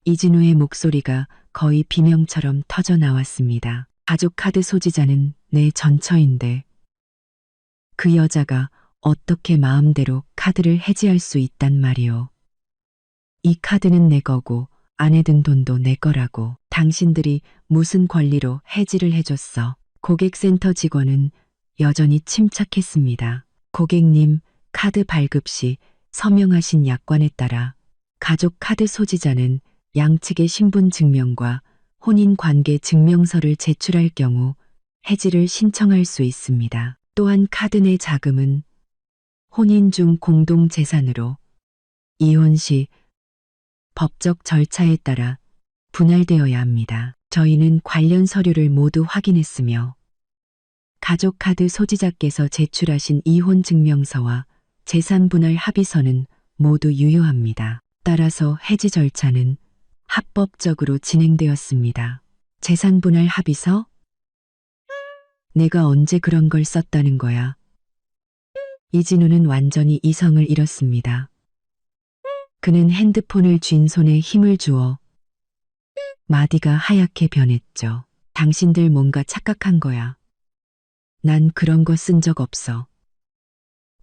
Speaker 1: 이진우의 목소리가 거의 비명처럼 터져 나왔습니다. 가족카드 소지자는 내 전처인데 그 여자가 어떻게 마음대로 카드를 해지할 수 있단 말이오. 이 카드는 내 거고 안에 든 돈도 내 거라고. 당신들이 무슨 권리로 해지를 해줬어. 고객센터 직원은 여전히 침착했습니다. 고객님, 카드 발급 시 서명하신 약관에 따라 가족 카드 소지자는 양측의 신분 증명과 혼인 관계 증명서를 제출할 경우 해지를 신청할 수 있습니다. 또한 카드 내 자금은 혼인 중 공동 재산으로 이혼 시 법적 절차에 따라 분할되어야 합니다. 저희는 관련 서류를 모두 확인했으며 가족 카드 소지자께서 제출하신 이혼 증명서와 재산 분할 합의서는 모두 유효합니다. 따라서 해지 절차는 합법적으로 진행되었습니다. 재산 분할 합의서? 내가 언제 그런 걸 썼다는 거야? 이진우는 완전히 이성을 잃었습니다. 그는 핸드폰을 쥔 손에 힘을 주어 마디가 하얗게 변했죠. 당신들 뭔가 착각한 거야. 난 그런 거 쓴 적 없어.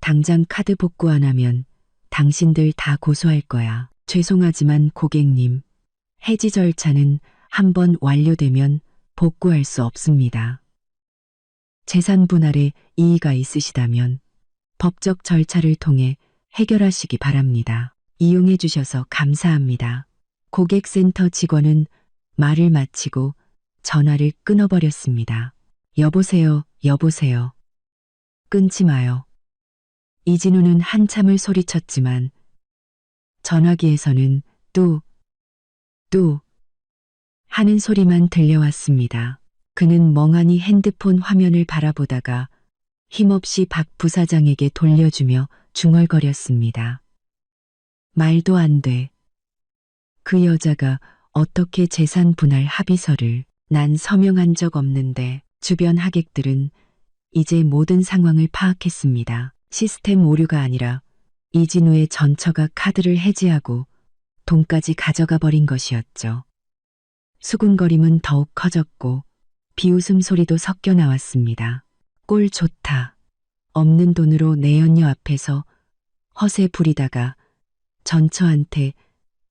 Speaker 1: 당장 카드 복구 안 하면 당신들 다 고소할 거야. 죄송하지만 고객님, 해지 절차는 한번 완료되면 복구할 수 없습니다. 재산 분할에 이의가 있으시다면 법적 절차를 통해 해결하시기 바랍니다. 이용해 주셔서 감사합니다. 고객센터 직원은 말을 마치고 전화를 끊어버렸습니다. 여보세요, 여보세요. 끊지 마요. 이진우는 한참을 소리쳤지만 전화기에서는 뚜 하는 소리만 들려왔습니다. 그는 멍하니 핸드폰 화면을 바라보다가 힘없이 박 부사장에게 돌려주며 중얼거렸습니다. 말도 안 돼. 그 여자가 어떻게 재산 분할 합의서를, 난 서명한 적 없는데. 주변 하객들은 이제 모든 상황을 파악했습니다. 시스템 오류가 아니라 이진우의 전처가 카드를 해지하고 돈까지 가져가 버린 것이었죠. 수군거림은 더욱 커졌고 비웃음 소리도 섞여 나왔습니다. 꼴 좋다. 없는 돈으로 내연녀 앞에서 허세 부리다가 전처한테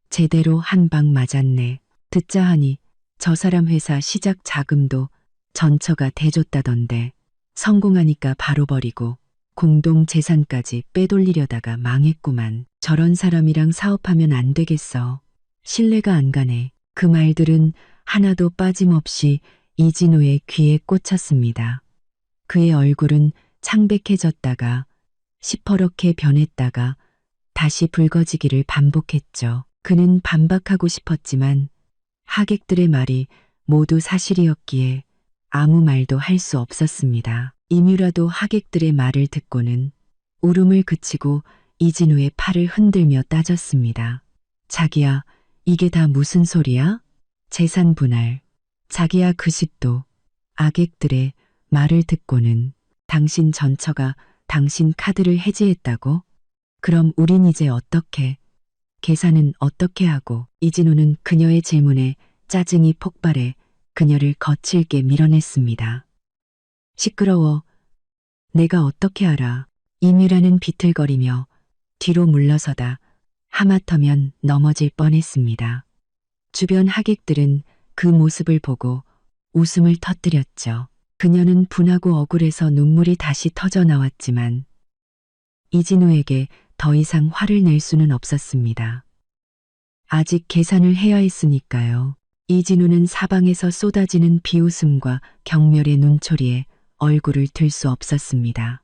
Speaker 1: 제대로 한 방 맞았네. 듣자 하니 저 사람 회사 시작 자금도 전처가 대줬다던데 성공하니까 바로 버리고 공동 재산까지 빼돌리려다가 망했구만. 저런 사람이랑 사업하면 안 되겠어. 신뢰가 안 가네. 그 말들은 하나도 빠짐없이 이진우의 귀에 꽂혔습니다. 그의 얼굴은 창백해졌다가 시퍼렇게 변했다가 다시 붉어지기를 반복했죠. 그는 반박하고 싶었지만 하객들의 말이 모두 사실이었기에 아무 말도 할 수 없었습니다. 임유라도 하객들의 말을 듣고는 울음을 그치고 이진우의 팔을 흔들며 따졌습니다. 자기야, 이게 다 무슨 소리야? 재산 분할. 자기야, 그 집도. 하객들의 말을 듣고는 당신 전처가 당신 카드를 해지했다고? 그럼 우린 이제 어떻게? 계산은 어떻게 하고? 이진우는 그녀의 질문에 짜증이 폭발해 그녀를 거칠게 밀어냈습니다. 시끄러워. 내가 어떻게 알아. 임유라는 비틀거리며 뒤로 물러서다 하마터면 넘어질 뻔했습니다. 주변 하객들은 그 모습을 보고 웃음을 터뜨렸죠. 그녀는 분하고 억울해서 눈물이 다시 터져 나왔지만 이진우에게 더 이상 화를 낼 수는 없었습니다. 아직 계산을 해야 했으니까요. 이진우는 사방에서 쏟아지는 비웃음과 경멸의 눈초리에 얼굴을 들 수 없었습니다.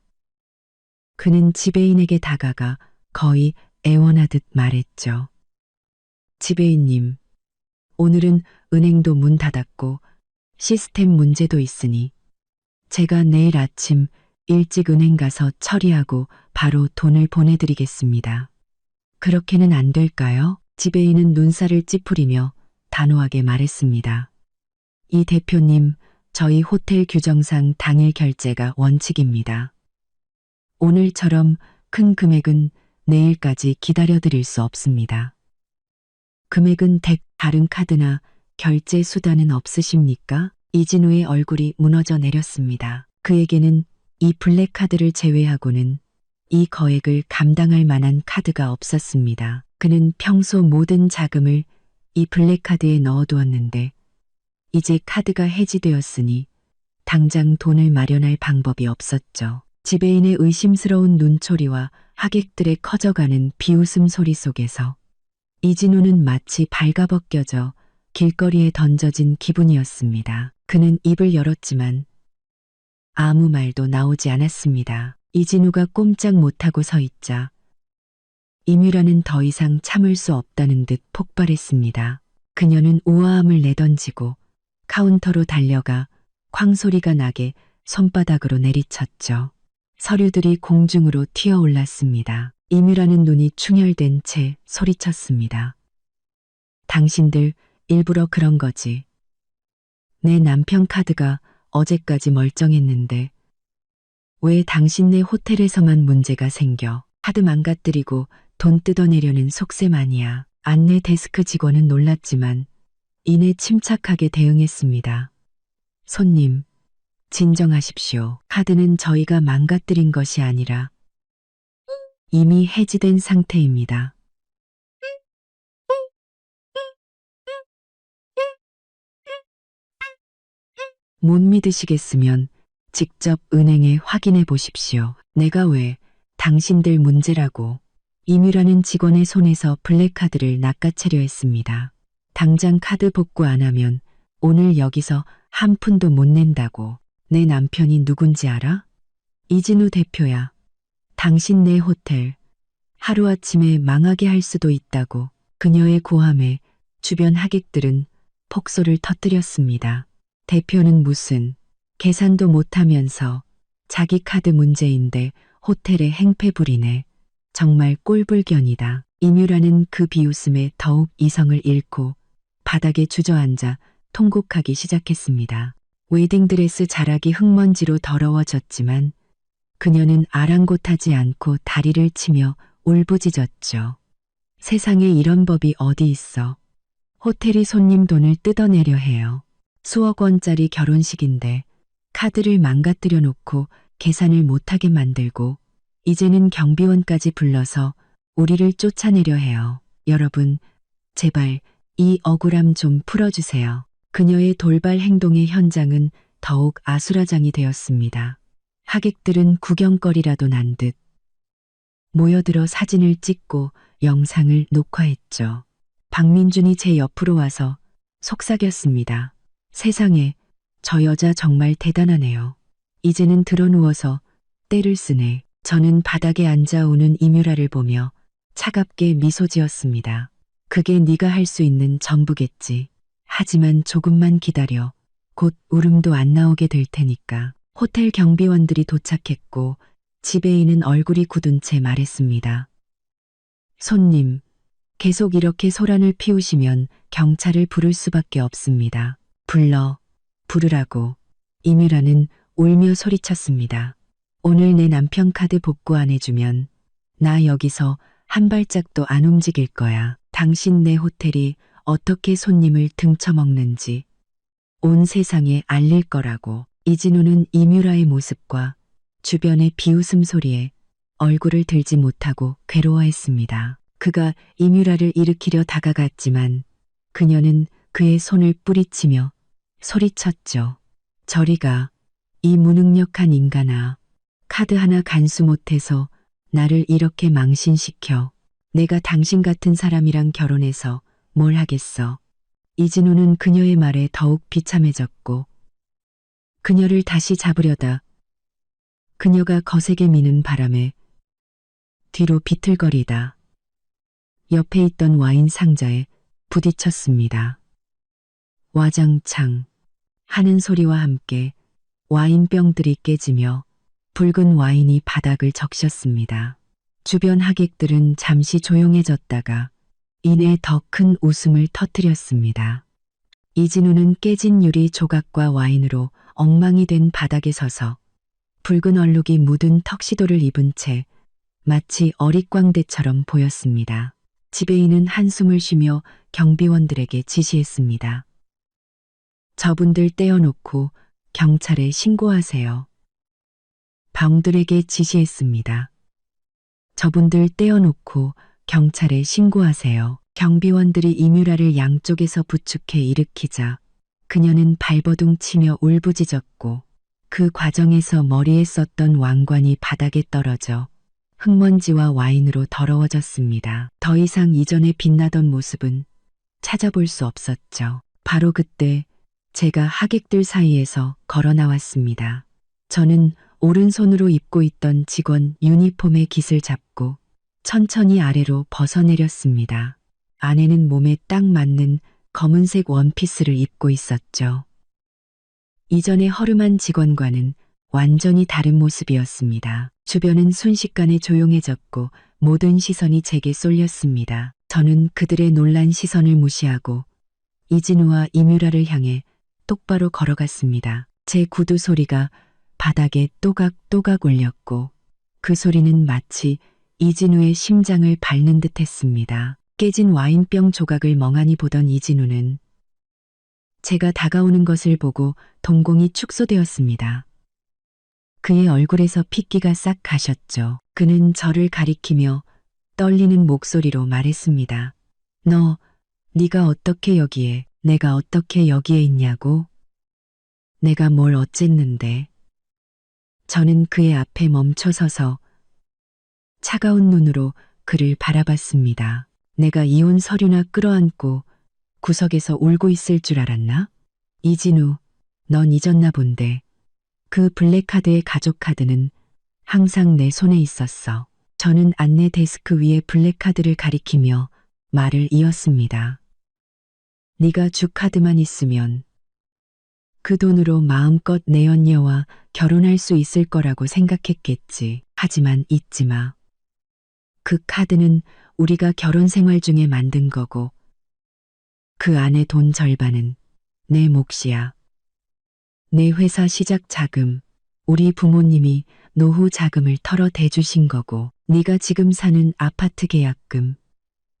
Speaker 1: 그는 지배인에게 다가가 거의 애원하듯 말했죠. 지배인님, 오늘은 은행도 문 닫았고 시스템 문제도 있으니 제가 내일 아침 일찍 은행 가서 처리하고 바로 돈을 보내드리겠습니다. 그렇게는 안 될까요? 지배인은 눈살을 찌푸리며 단호하게 말했습니다. 이 대표님, 저희 호텔 규정상 당일 결제가 원칙입니다. 오늘처럼 큰 금액은 내일까지 기다려드릴 수 없습니다. 금액은 다른 카드나 결제 수단은 없으십니까? 이진우의 얼굴이 무너져 내렸습니다. 그에게는 이 블랙카드를 제외하고는 이 거액을 감당할 만한 카드가 없었습니다. 그는 평소 모든 자금을 이 블랙카드에 넣어두었는데 이제 카드가 해지되었으니 당장 돈을 마련할 방법이 없었죠. 지배인의 의심스러운 눈초리와 하객들의 커져가는 비웃음 소리 속에서 이진우는 마치 발가벗겨져 길거리에 던져진 기분이었습니다. 그는 입을 열었지만 아무 말도 나오지 않았습니다. 이진우가 꼼짝 못하고 서 있자 임유라는 더 이상 참을 수 없다는 듯 폭발했습니다. 그녀는 우아함을 내던지고 카운터로 달려가 쾅 소리가 나게 손바닥으로 내리쳤죠. 서류들이 공중으로 튀어올랐습니다. 임유라는 눈이 충혈된 채 소리쳤습니다. 당신들 일부러 그런 거지. 내 남편 카드가 어제까지 멀쩡했는데 왜 당신네 호텔에서만 문제가 생겨. 카드 망가뜨리고 돈 뜯어내려는 속셈 아니야. 안내 데스크 직원은 놀랐지만 이내 침착하게 대응했습니다. 손님, 진정하십시오. 카드는 저희가 망가뜨린 것이 아니라 이미 해지된 상태입니다. 못 믿으시겠으면 직접 은행에 확인해 보십시오. 내가 왜 당신들 문제라고. 임유라는 직원의 손에서 블랙카드를 낚아채려 했습니다. 당장 카드 복구 안 하면 오늘 여기서 한 푼도 못 낸다고. 내 남편이 누군지 알아? 이진우 대표야. 당신 내 호텔 하루아침에 망하게 할 수도 있다고. 그녀의 고함에 주변 하객들은 폭소를 터뜨렸습니다. 대표는 무슨 계산도 못하면서 자기 카드 문제인데 호텔에 행패 부리네. 정말 꼴불견이다. 임유라는 그 비웃음에 더욱 이성을 잃고 바닥에 주저앉아 통곡하기 시작했습니다. 웨딩드레스 자락이 흙먼지로 더러워졌지만 그녀는 아랑곳하지 않고 다리를 치며 울부짖었죠. 세상에 이런 법이 어디 있어. 호텔이 손님 돈을 뜯어내려 해요. 수억 원짜리 결혼식인데 카드를 망가뜨려 놓고 계산을 못하게 만들고 이제는 경비원까지 불러서 우리를 쫓아내려 해요. 여러분, 제발 이 억울함 좀 풀어주세요. 그녀의 돌발 행동의 현장은 더욱 아수라장이 되었습니다. 하객들은 구경거리라도 난 듯 모여들어 사진을 찍고 영상을 녹화했죠. 박민준이 제 옆으로 와서 속삭였습니다. 세상에, 저 여자 정말 대단하네요. 이제는 드러누워서 때를 쓰네. 저는 바닥에 앉아 우는 임유라를 보며 차갑게 미소 지었습니다. 그게 네가 할 수 있는 전부겠지. 하지만 조금만 기다려. 곧 울음도 안 나오게 될 테니까. 호텔 경비원들이 도착했고 지배인은 얼굴이 굳은 채 말했습니다. 손님, 계속 이렇게 소란을 피우시면 경찰을 부를 수밖에 없습니다. 부르라고. 임유라는 울며 소리쳤습니다. 오늘 내 남편 카드 복구 안 해주면 나 여기서 한 발짝도 안 움직일 거야. 당신 내 호텔이 어떻게 손님을 등쳐먹는지 온 세상에 알릴 거라고. 이진우는 임유라의 모습과 주변의 비웃음 소리에 얼굴을 들지 못하고 괴로워했습니다. 그가 임유라를 일으키려 다가갔지만 그녀는 그의 손을 뿌리치며 소리쳤죠. 저리 가, 이 무능력한 인간아. 카드 하나 간수 못해서 나를 이렇게 망신시켜. 내가 당신 같은 사람이랑 결혼해서 뭘 하겠어. 이진우는 그녀의 말에 더욱 비참해졌고 그녀를 다시 잡으려다 그녀가 거세게 미는 바람에 뒤로 비틀거리다 옆에 있던 와인 상자에 부딪혔습니다. 와장창 하는 소리와 함께 와인병들이 깨지며 붉은 와인이 바닥을 적셨습니다. 주변 하객들은 잠시 조용해졌다가 이내 더 큰 웃음을 터뜨렸습니다. 이진우는 깨진 유리 조각과 와인으로 엉망이 된 바닥에 서서 붉은 얼룩이 묻은 턱시도를 입은 채 마치 어릿광대처럼 보였습니다. 지배인은 한숨을 쉬며 경비원들에게 지시했습니다. 저분들 떼어놓고 경찰에 신고하세요. 병들에게 지시했습니다. 저분들 떼어놓고 경찰에 신고하세요. 경비원들이 임유라를 양쪽에서 부축해 일으키자 그녀는 발버둥 치며 울부짖었고 그 과정에서 머리에 썼던 왕관이 바닥에 떨어져 흙먼지와 와인으로 더러워졌습니다. 더 이상 이전에 빛나던 모습은 찾아볼 수 없었죠. 바로 그때 제가 하객들 사이에서 걸어 나왔습니다. 저는 오른손으로 입고 있던 직원 유니폼의 깃을 잡고 천천히 아래로 벗어내렸습니다. 아내는 몸에 딱 맞는 검은색 원피스를 입고 있었죠. 이전의 허름한 직원과는 완전히 다른 모습이었습니다. 주변은 순식간에 조용해졌고 모든 시선이 제게 쏠렸습니다. 저는 그들의 놀란 시선을 무시하고 이진우와 이뮤라를 향해 똑바로 걸어갔습니다. 제 구두 소리가 바닥에 또각또각 울렸고 그 소리는 마치 이진우의 심장을 밟는 듯 했습니다. 깨진 와인병 조각을 멍하니 보던 이진우는 제가 다가오는 것을 보고 동공이 축소되었습니다. 그의 얼굴에서 핏기가 싹 가셨죠. 그는 저를 가리키며 떨리는 목소리로 말했습니다. 네가 어떻게 여기에, 내가 어떻게 여기에 있냐고? 내가 뭘 어쨌는데? 저는 그의 앞에 멈춰 서서 차가운 눈으로 그를 바라봤습니다. 내가 이혼 서류나 끌어안고 구석에서 울고 있을 줄 알았나? 이진우, 넌 잊었나 본데. 그 블랙카드의 가족카드는 항상 내 손에 있었어. 저는 안내 데스크 위에 블랙카드를 가리키며 말을 이었습니다. 네가 주카드만 있으면 그 돈으로 마음껏 내 언녀와 결혼할 수 있을 거라고 생각했겠지. 하지만 잊지 마. 그 카드는 우리가 결혼 생활 중에 만든 거고 그 안에 돈 절반은 내 몫이야. 내 회사 시작 자금, 우리 부모님이 노후 자금을 털어 대주신 거고 네가 지금 사는 아파트 계약금,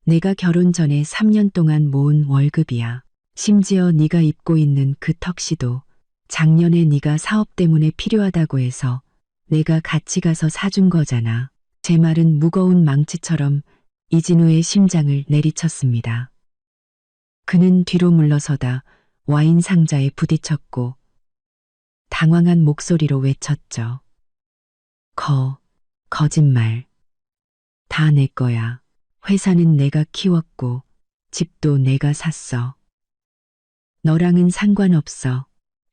Speaker 1: 내가 결혼 전에 3년 동안 모은 월급이야. 심지어 네가 입고 있는 그 턱시도 작년에 네가 사업 때문에 필요하다고 해서 내가 같이 가서 사준 거잖아. 제 말은 무거운 망치처럼 이진우의 심장을 내리쳤습니다. 그는 뒤로 물러서다 와인 상자에 부딪혔고 당황한 목소리로 외쳤죠. 거짓말. 다 내 거야. 회사는 내가 키웠고 집도 내가 샀어. 너랑은 상관없어.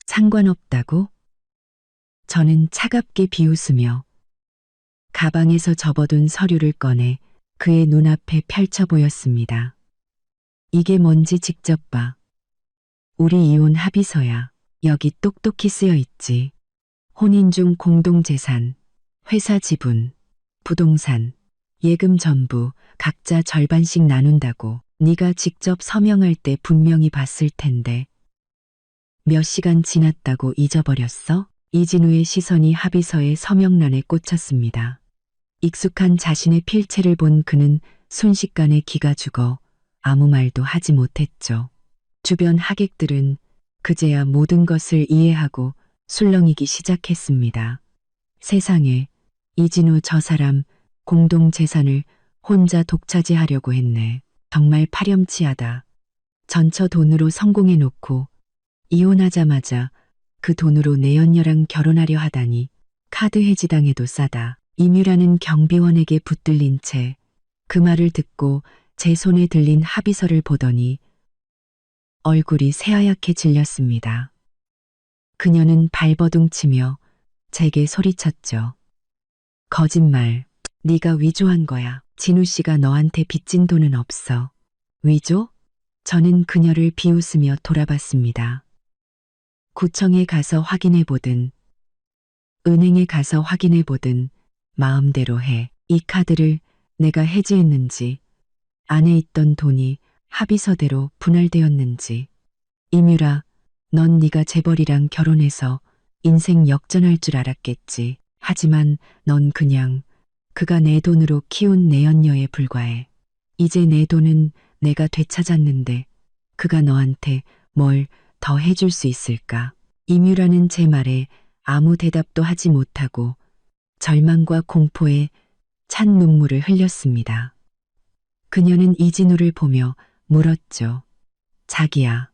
Speaker 1: 상관없다고? 저는 차갑게 비웃으며 가방에서 접어둔 서류를 꺼내 그의 눈앞에 펼쳐 보였습니다. 이게 뭔지 직접 봐. 우리 이혼 합의서야. 여기 똑똑히 쓰여 있지. 혼인 중 공동재산, 회사 지분, 부동산, 예금 전부 각자 절반씩 나눈다고. 네가 직접 서명할 때 분명히 봤을 텐데. 몇 시간 지났다고 잊어버렸어? 이진우의 시선이 합의서의 서명란에 꽂혔습니다. 익숙한 자신의 필체를 본 그는 순식간에 기가 죽어 아무 말도 하지 못했죠. 주변 하객들은 그제야 모든 것을 이해하고 술렁이기 시작했습니다. 세상에, 이진우 저 사람 공동재산을 혼자 독차지하려고 했네. 정말 파렴치하다. 전처 돈으로 성공해놓고 이혼하자마자 그 돈으로 내연녀랑 결혼하려 하다니 카드 해지당해도 싸다. 이뮤라는 경비원에게 붙들린 채 그 말을 듣고 제 손에 들린 합의서를 보더니 얼굴이 새하얗게 질렸습니다. 그녀는 발버둥치며 제게 소리쳤죠. 거짓말. 네가 위조한 거야. 진우 씨가 너한테 빚진 돈은 없어. 위조? 저는 그녀를 비웃으며 돌아봤습니다. 구청에 가서 확인해 보든 은행에 가서 확인해 보든 마음대로 해. 이 카드를 내가 해지했는지 안에 있던 돈이 합의서대로 분할되었는지. 이뮤라, 넌 네가 재벌이랑 결혼해서 인생 역전할 줄 알았겠지. 하지만 넌 그냥 그가 내 돈으로 키운 내연녀에 불과해. 이제 내 돈은 내가 되찾았는데 그가 너한테 뭘 더 해줄 수 있을까? 이뮤라는 제 말에 아무 대답도 하지 못하고 절망과 공포에 찬 눈물을 흘렸습니다. 그녀는 이진우를 보며 물었죠. 자기야,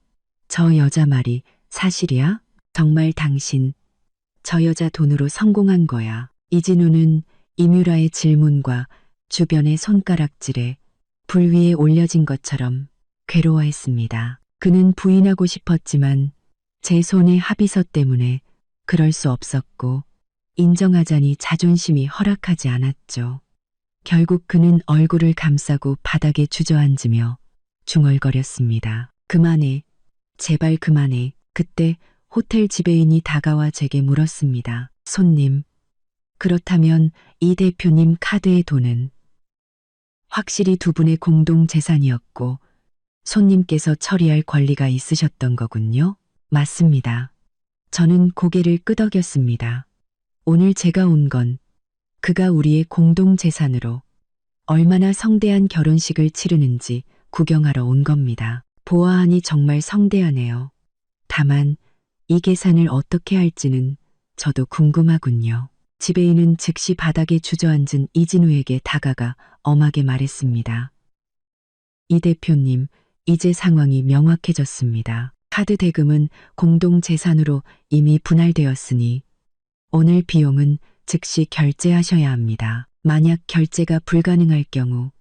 Speaker 1: 저 여자 말이 사실이야? 정말 당신 저 여자 돈으로 성공한 거야. 이진우는 이뮤라의 질문과 주변의 손가락질에 불 위에 올려진 것처럼 괴로워했습니다. 그는 부인하고 싶었지만 제 손의 합의서 때문에 그럴 수 없었고 인정하자니 자존심이 허락하지 않았죠. 결국 그는 얼굴을 감싸고 바닥에 주저앉으며 중얼거렸습니다. 그만해. 제발 그만해. 그때 호텔 지배인이 다가와 제게 물었습니다. 손님, 그렇다면 이 대표님 카드의 돈은? 확실히 두 분의 공동 재산이었고 손님께서 처리할 권리가 있으셨던 거군요. 맞습니다. 저는 고개를 끄덕였습니다. 오늘 제가 온 건 그가 우리의 공동 재산으로 얼마나 성대한 결혼식을 치르는지 구경하러 온 겁니다. 보아하니 정말 성대하네요. 다만 이 계산을 어떻게 할지는 저도 궁금하군요. 지배인은 즉시 바닥에 주저앉은 이진우에게 다가가 엄하게 말했습니다. 이 대표님, 이제 상황이 명확해졌습니다. 카드 대금은 공동 재산으로 이미 분할되었으니 오늘 비용은 즉시 결제하셔야 합니다. 만약 결제가 불가능할 경우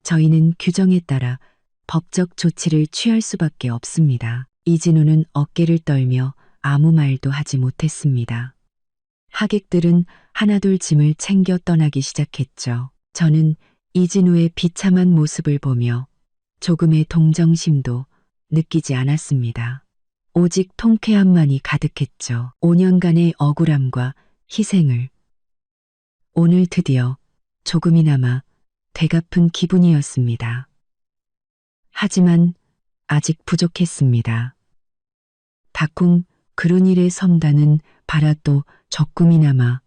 Speaker 1: 저희는 규정에 따라 법적 조치를 취할 수밖에 없습니다. 이진우는 어깨를 떨며 아무 말도 하지 못했습니다. 하객들은 하나둘 짐을 챙겨 떠나기 시작했죠. 저는 이진우의 비참한 모습을 보며 조금의 동정심도 느끼지 않았습니다. 오직 통쾌함만이 가득했죠. 5년간의 억울함과 희생을 오늘 드디어 조금이나마 되갚은 기분이었습니다. 하지만 아직 부족했습니다. 닭콩 그런 일에 섬다는 바라도 조금이나마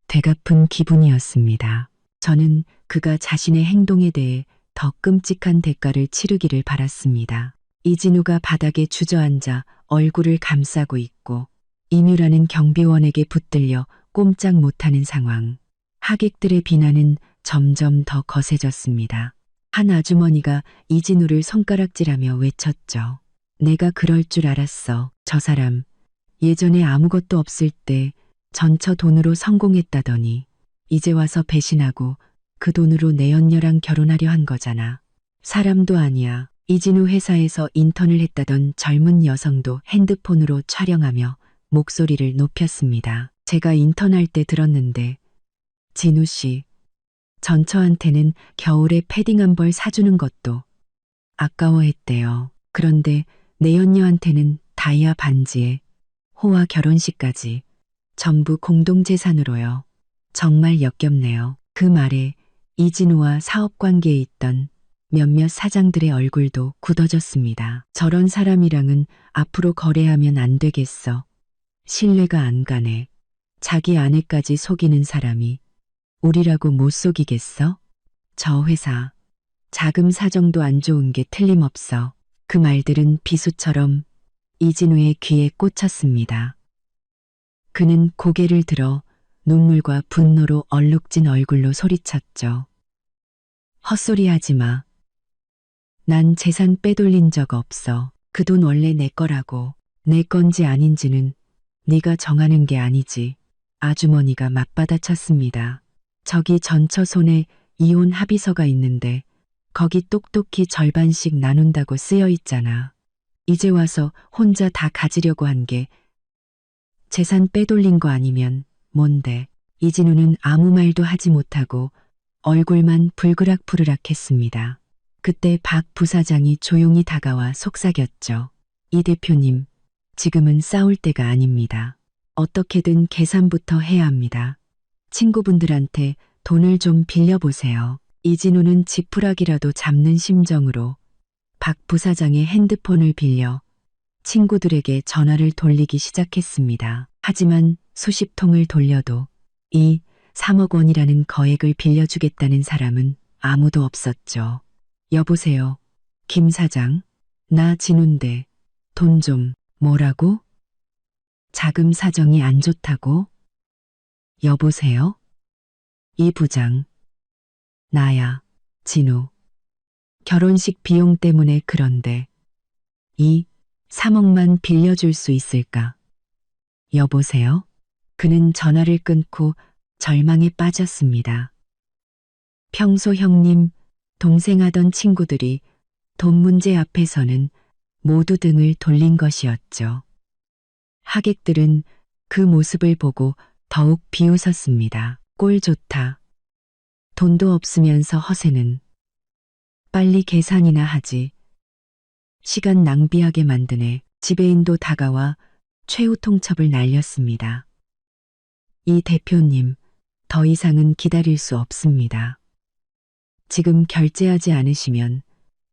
Speaker 1: 되갚은 기분이었습니다. 저는 그가 자신의 행동에 대해 더 끔찍한 대가를 치르기를 바랐습니다. 이진우가 바닥에 주저앉아 얼굴을 감싸고 있고 이뮤라는 경비원에게 붙들려 꼼짝 못하는 상황. 하객들의 비난은 점점 더 거세졌습니다. 한 아주머니가 이진우를 손가락질하며 외쳤죠. 내가 그럴 줄 알았어. 저 사람 예전에 아무것도 없을 때 전처 돈으로 성공했다더니 이제 와서 배신하고 그 돈으로 내 언녀랑 결혼하려 한 거잖아. 사람도 아니야. 이진우 회사에서 인턴을 했다던 젊은 여성도 핸드폰으로 촬영하며 목소리를 높였습니다. 제가 인턴할 때 들었는데 진우 씨, 전처한테는 겨울에 패딩 한 벌 사주는 것도 아까워했대요. 그런데 내 언녀한테는 다이아 반지에 호화 결혼식까지 전부 공동재산으로요. 정말 역겹네요. 그 말에 이진우와 사업관계에 있던 몇몇 사장들의 얼굴도 굳어졌습니다. 저런 사람이랑은 앞으로 거래하면 안 되겠어. 신뢰가 안 가네. 자기 아내까지 속이는 사람이 우리라고 못 속이겠어? 저 회사 자금 사정도 안 좋은 게 틀림없어. 그 말들은 비수처럼 이진우의 귀에 꽂혔습니다. 그는 고개를 들어 눈물과 분노로 얼룩진 얼굴로 소리쳤죠. 헛소리하지 마. 난 재산 빼돌린 적 없어. 그 돈 원래 내 거라고. 내 건지 아닌지는 네가 정하는 게 아니지. 아주머니가 맞받아쳤습니다. 저기 전처 손에 이혼 합의서가 있는데 거기 똑똑히 절반씩 나눈다고 쓰여 있잖아. 이제 와서 혼자 다 가지려고 한 게 재산 빼돌린 거 아니면 뭔데? 이진우는 아무 말도 하지 못하고 얼굴만 불그락푸르락 했습니다. 그때 박 부사장이 조용히 다가와 속삭였죠. 이 대표님, 지금은 싸울 때가 아닙니다. 어떻게든 계산부터 해야 합니다. 친구분들한테 돈을 좀 빌려보세요. 이진우는 지푸라기라도 잡는 심정으로 박 부사장의 핸드폰을 빌려 친구들에게 전화를 돌리기 시작했습니다. 하지만 수십 통을 돌려도 이 3억 원이라는 거액을 빌려주겠다는 사람은 아무도 없었죠. 여보세요, 김 사장. 나 진우인데 돈 좀. 뭐라고? 자금 사정이 안 좋다고? 여보세요? 이 부장. 나야, 진우. 결혼식 비용 때문에 그런데 이 3억만 빌려줄 수 있을까? 여보세요? 그는 전화를 끊고 절망에 빠졌습니다. 평소 형님, 동생 하던 친구들이 돈 문제 앞에서는 모두 등을 돌린 것이었죠. 하객들은 그 모습을 보고 더욱 비웃었습니다. 꼴 좋다. 돈도 없으면서 허세는. 빨리 계산이나 하지. 시간 낭비하게 만드네. 지배인도 다가와 최후 통첩을 날렸습니다. 이 대표님, 더 이상은 기다릴 수 없습니다. 지금 결제하지 않으시면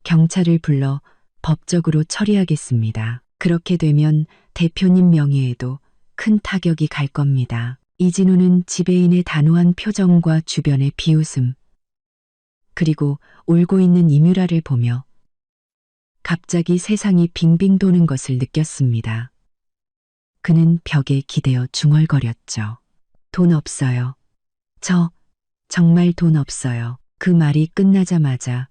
Speaker 1: 경찰을 불러 법적으로 처리하겠습니다. 그렇게 되면 대표님 명예에도 큰 타격이 갈 겁니다. 이진우는 지배인의 단호한 표정과 주변의 비웃음, 그리고 울고 있는 이뮤라를 보며 갑자기 세상이 빙빙 도는 것을 느꼈습니다. 그는 벽에 기대어 중얼거렸죠. 돈 없어요. 정말 돈 없어요. 그 말이 끝나자마자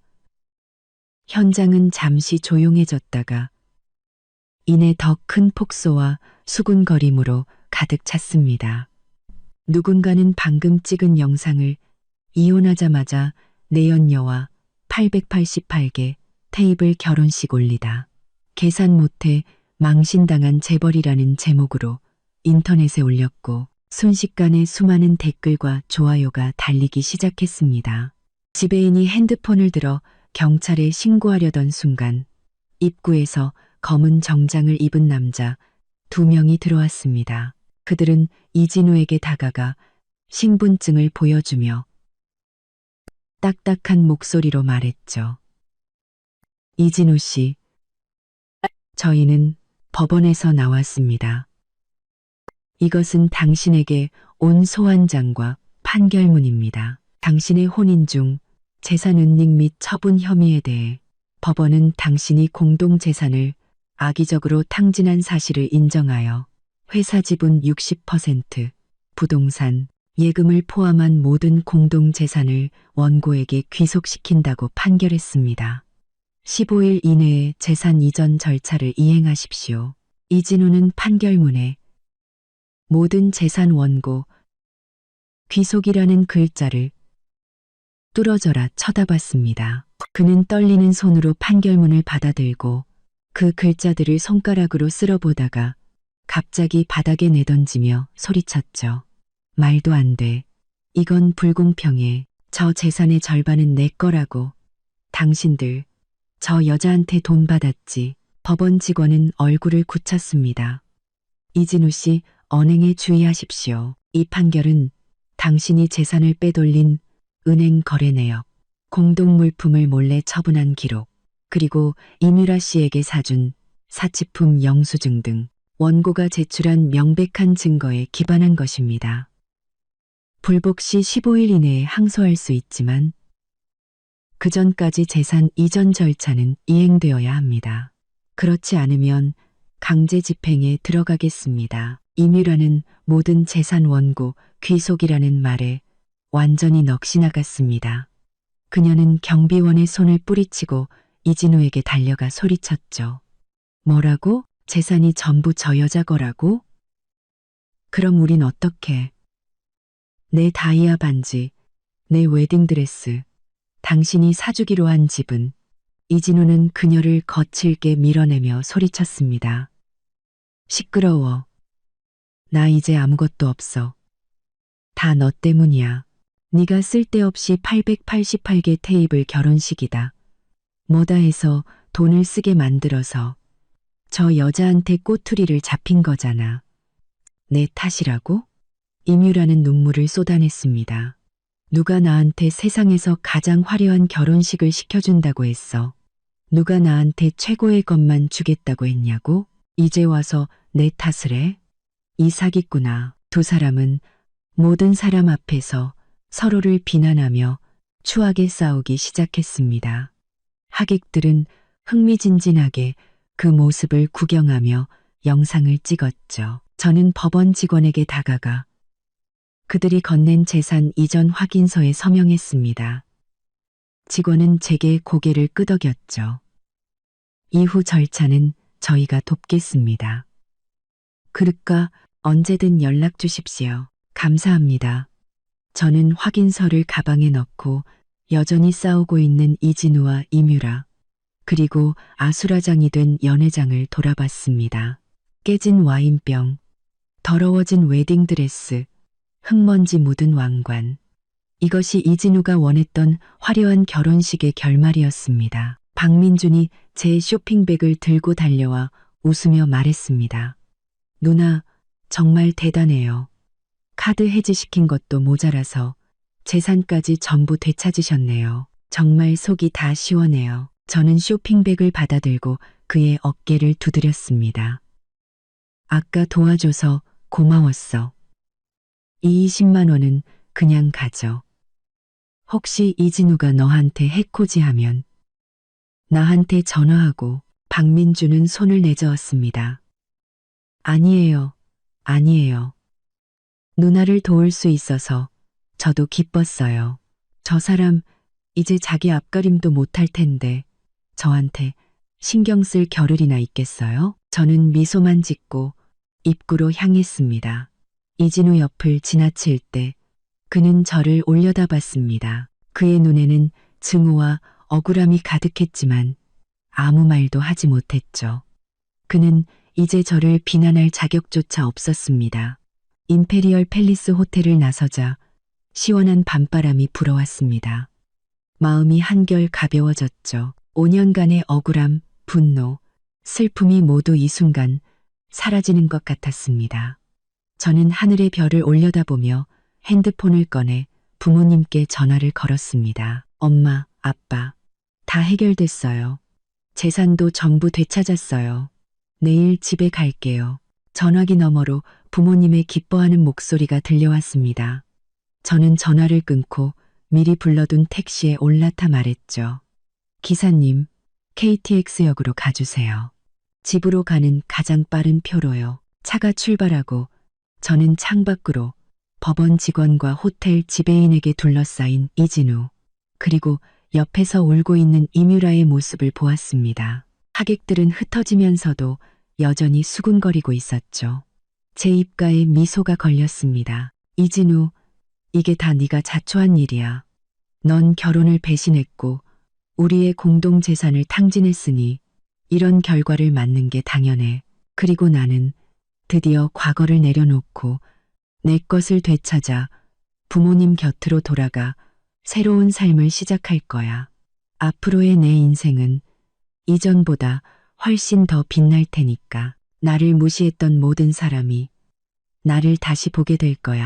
Speaker 1: 현장은 잠시 조용해졌다가 이내 더 큰 폭소와 수군거림으로 가득 찼습니다. 누군가는 방금 찍은 영상을 이혼하자마자 내연녀와 888개 테이블 결혼식 올리다. 계산 못해 망신당한 재벌이라는 제목으로 인터넷에 올렸고 순식간에 수많은 댓글과 좋아요가 달리기 시작했습니다. 지배인이 핸드폰을 들어 경찰에 신고하려던 순간 입구에서 검은 정장을 입은 남자 2명이 들어왔습니다. 그들은 이진우에게 다가가 신분증을 보여주며 딱딱한 목소리로 말했죠. 이진우 씨, 저희는 법원에서 나왔습니다. 이것은 당신에게 온 소환장과 판결문입니다. 당신의 혼인 중 재산 은닉 및 처분 혐의에 대해 법원은 당신이 공동재산을 악의적으로 탕진한 사실을 인정하여 회사 지분 60%, 부동산, 예금을 포함한 모든 공동재산을 원고에게 귀속시킨다고 판결했습니다. 15일 이내에 재산 이전 절차를 이행하십시오. 이진우는 판결문에 모든 재산 원고, 귀속이라는 글자를 뚫어져라 쳐다봤습니다. 그는 떨리는 손으로 판결문을 받아들고 그 글자들을 손가락으로 쓸어보다가 갑자기 바닥에 내던지며 소리쳤죠. 말도 안 돼. 이건 불공평해. 저 재산의 절반은 내 거라고. 당신들, 저 여자한테 돈 받았지. 법원 직원은 얼굴을 굳혔습니다. 이진우 씨, 언행에 주의하십시오. 이 판결은 당신이 재산을 빼돌린 은행 거래 내역, 공동물품을 몰래 처분한 기록, 그리고 이뮤라 씨에게 사준 사치품 영수증 등 원고가 제출한 명백한 증거에 기반한 것입니다. 불복 시 15일 이내에 항소할 수 있지만 그 전까지 재산 이전 절차는 이행되어야 합니다. 그렇지 않으면 강제 집행에 들어가겠습니다. 이뮤라는 모든 재산 원고 귀속이라는 말에 완전히 넋이 나갔습니다. 그녀는 경비원의 손을 뿌리치고 이진우에게 달려가 소리쳤죠. 뭐라고? 재산이 전부 저 여자 거라고? 그럼 우린 어떻게? 내 다이아 반지, 내 웨딩드레스, 당신이 사주기로 한 집은. 이진우는 그녀를 거칠게 밀어내며 소리쳤습니다. 시끄러워. 나 이제 아무것도 없어. 다 너 때문이야. 네가 쓸데없이 888개 테이블 결혼식이다. 뭐다 해서 돈을 쓰게 만들어서 저 여자한테 꼬투리를 잡힌 거잖아. 내 탓이라고? 이뮤라는 눈물을 쏟아냈습니다. 누가 나한테 세상에서 가장 화려한 결혼식을 시켜준다고 했어. 누가 나한테 최고의 것만 주겠다고 했냐고? 이제 와서 내 탓을 해? 이 사기꾼아. 두 사람은 모든 사람 앞에서 서로를 비난하며 추하게 싸우기 시작했습니다. 하객들은 흥미진진하게 그 모습을 구경하며 영상을 찍었죠. 저는 법원 직원에게 다가가 그들이 건넨 재산 이전 확인서에 서명했습니다. 직원은 제게 고개를 끄덕였죠. 이후 절차는 저희가 돕겠습니다. 그릇과 언제든 연락 주십시오. 감사합니다. 저는 확인서를 가방에 넣고 여전히 싸우고 있는 이진우와 이뮤라, 그리고 아수라장이 된 연회장을 돌아봤습니다. 깨진 와인병, 더러워진 웨딩드레스, 흙먼지 묻은 왕관. 이것이 이진우가 원했던 화려한 결혼식의 결말이었습니다. 박민준이 제 쇼핑백을 들고 달려와 웃으며 말했습니다. 누나, 정말 대단해요. 카드 해지시킨 것도 모자라서 재산까지 전부 되찾으셨네요. 정말 속이 다 시원해요. 저는 쇼핑백을 받아들고 그의 어깨를 두드렸습니다. 아까 도와줘서 고마웠어. 이 20만 원은 그냥 가져. 혹시 이진우가 너한테 해코지하면 나한테 전화하고. 박민주는 손을 내저었습니다. 아니에요. 아니에요. 누나를 도울 수 있어서 저도 기뻤어요. 저 사람 이제 자기 앞가림도 못할 텐데 저한테 신경 쓸 겨를이나 있겠어요? 저는 미소만 짓고 입구로 향했습니다. 이진우 옆을 지나칠 때 그는 저를 올려다봤습니다. 그의 눈에는 증오와 억울함이 가득했지만 아무 말도 하지 못했죠. 그는 이제 저를 비난할 자격조차 없었습니다. 임페리얼 팰리스 호텔을 나서자 시원한 밤바람이 불어왔습니다. 마음이 한결 가벼워졌죠. 5년간의 억울함, 분노, 슬픔이 모두 이 순간 사라지는 것 같았습니다. 저는 하늘의 별을 올려다보며 핸드폰을 꺼내 부모님께 전화를 걸었습니다. 엄마, 아빠, 다 해결됐어요. 재산도 전부 되찾았어요. 내일 집에 갈게요. 전화기 너머로 부모님의 기뻐하는 목소리가 들려왔습니다. 저는 전화를 끊고 미리 불러둔 택시에 올라타 말했죠. 기사님, KTX역으로 가주세요. 집으로 가는 가장 빠른 표로요. 차가 출발하고 저는 창밖으로 법원 직원과 호텔 지배인에게 둘러싸인 이진우, 그리고 옆에서 울고 있는 이뮤라의 모습을 보았습니다. 하객들은 흩어지면서도 여전히 수군거리고 있었죠. 제 입가에 미소가 걸렸습니다. 이진우, 이게 다 네가 자초한 일이야. 넌 결혼을 배신했고 우리의 공동재산을 탕진했으니 이런 결과를 맞는 게 당연해. 그리고 나는 드디어 과거를 내려놓고 내 것을 되찾아 부모님 곁으로 돌아가 새로운 삶을 시작할 거야. 앞으로의 내 인생은 이전보다 훨씬 더 빛날 테니까. 나를 무시했던 모든 사람이 나를 다시 보게 될 거야.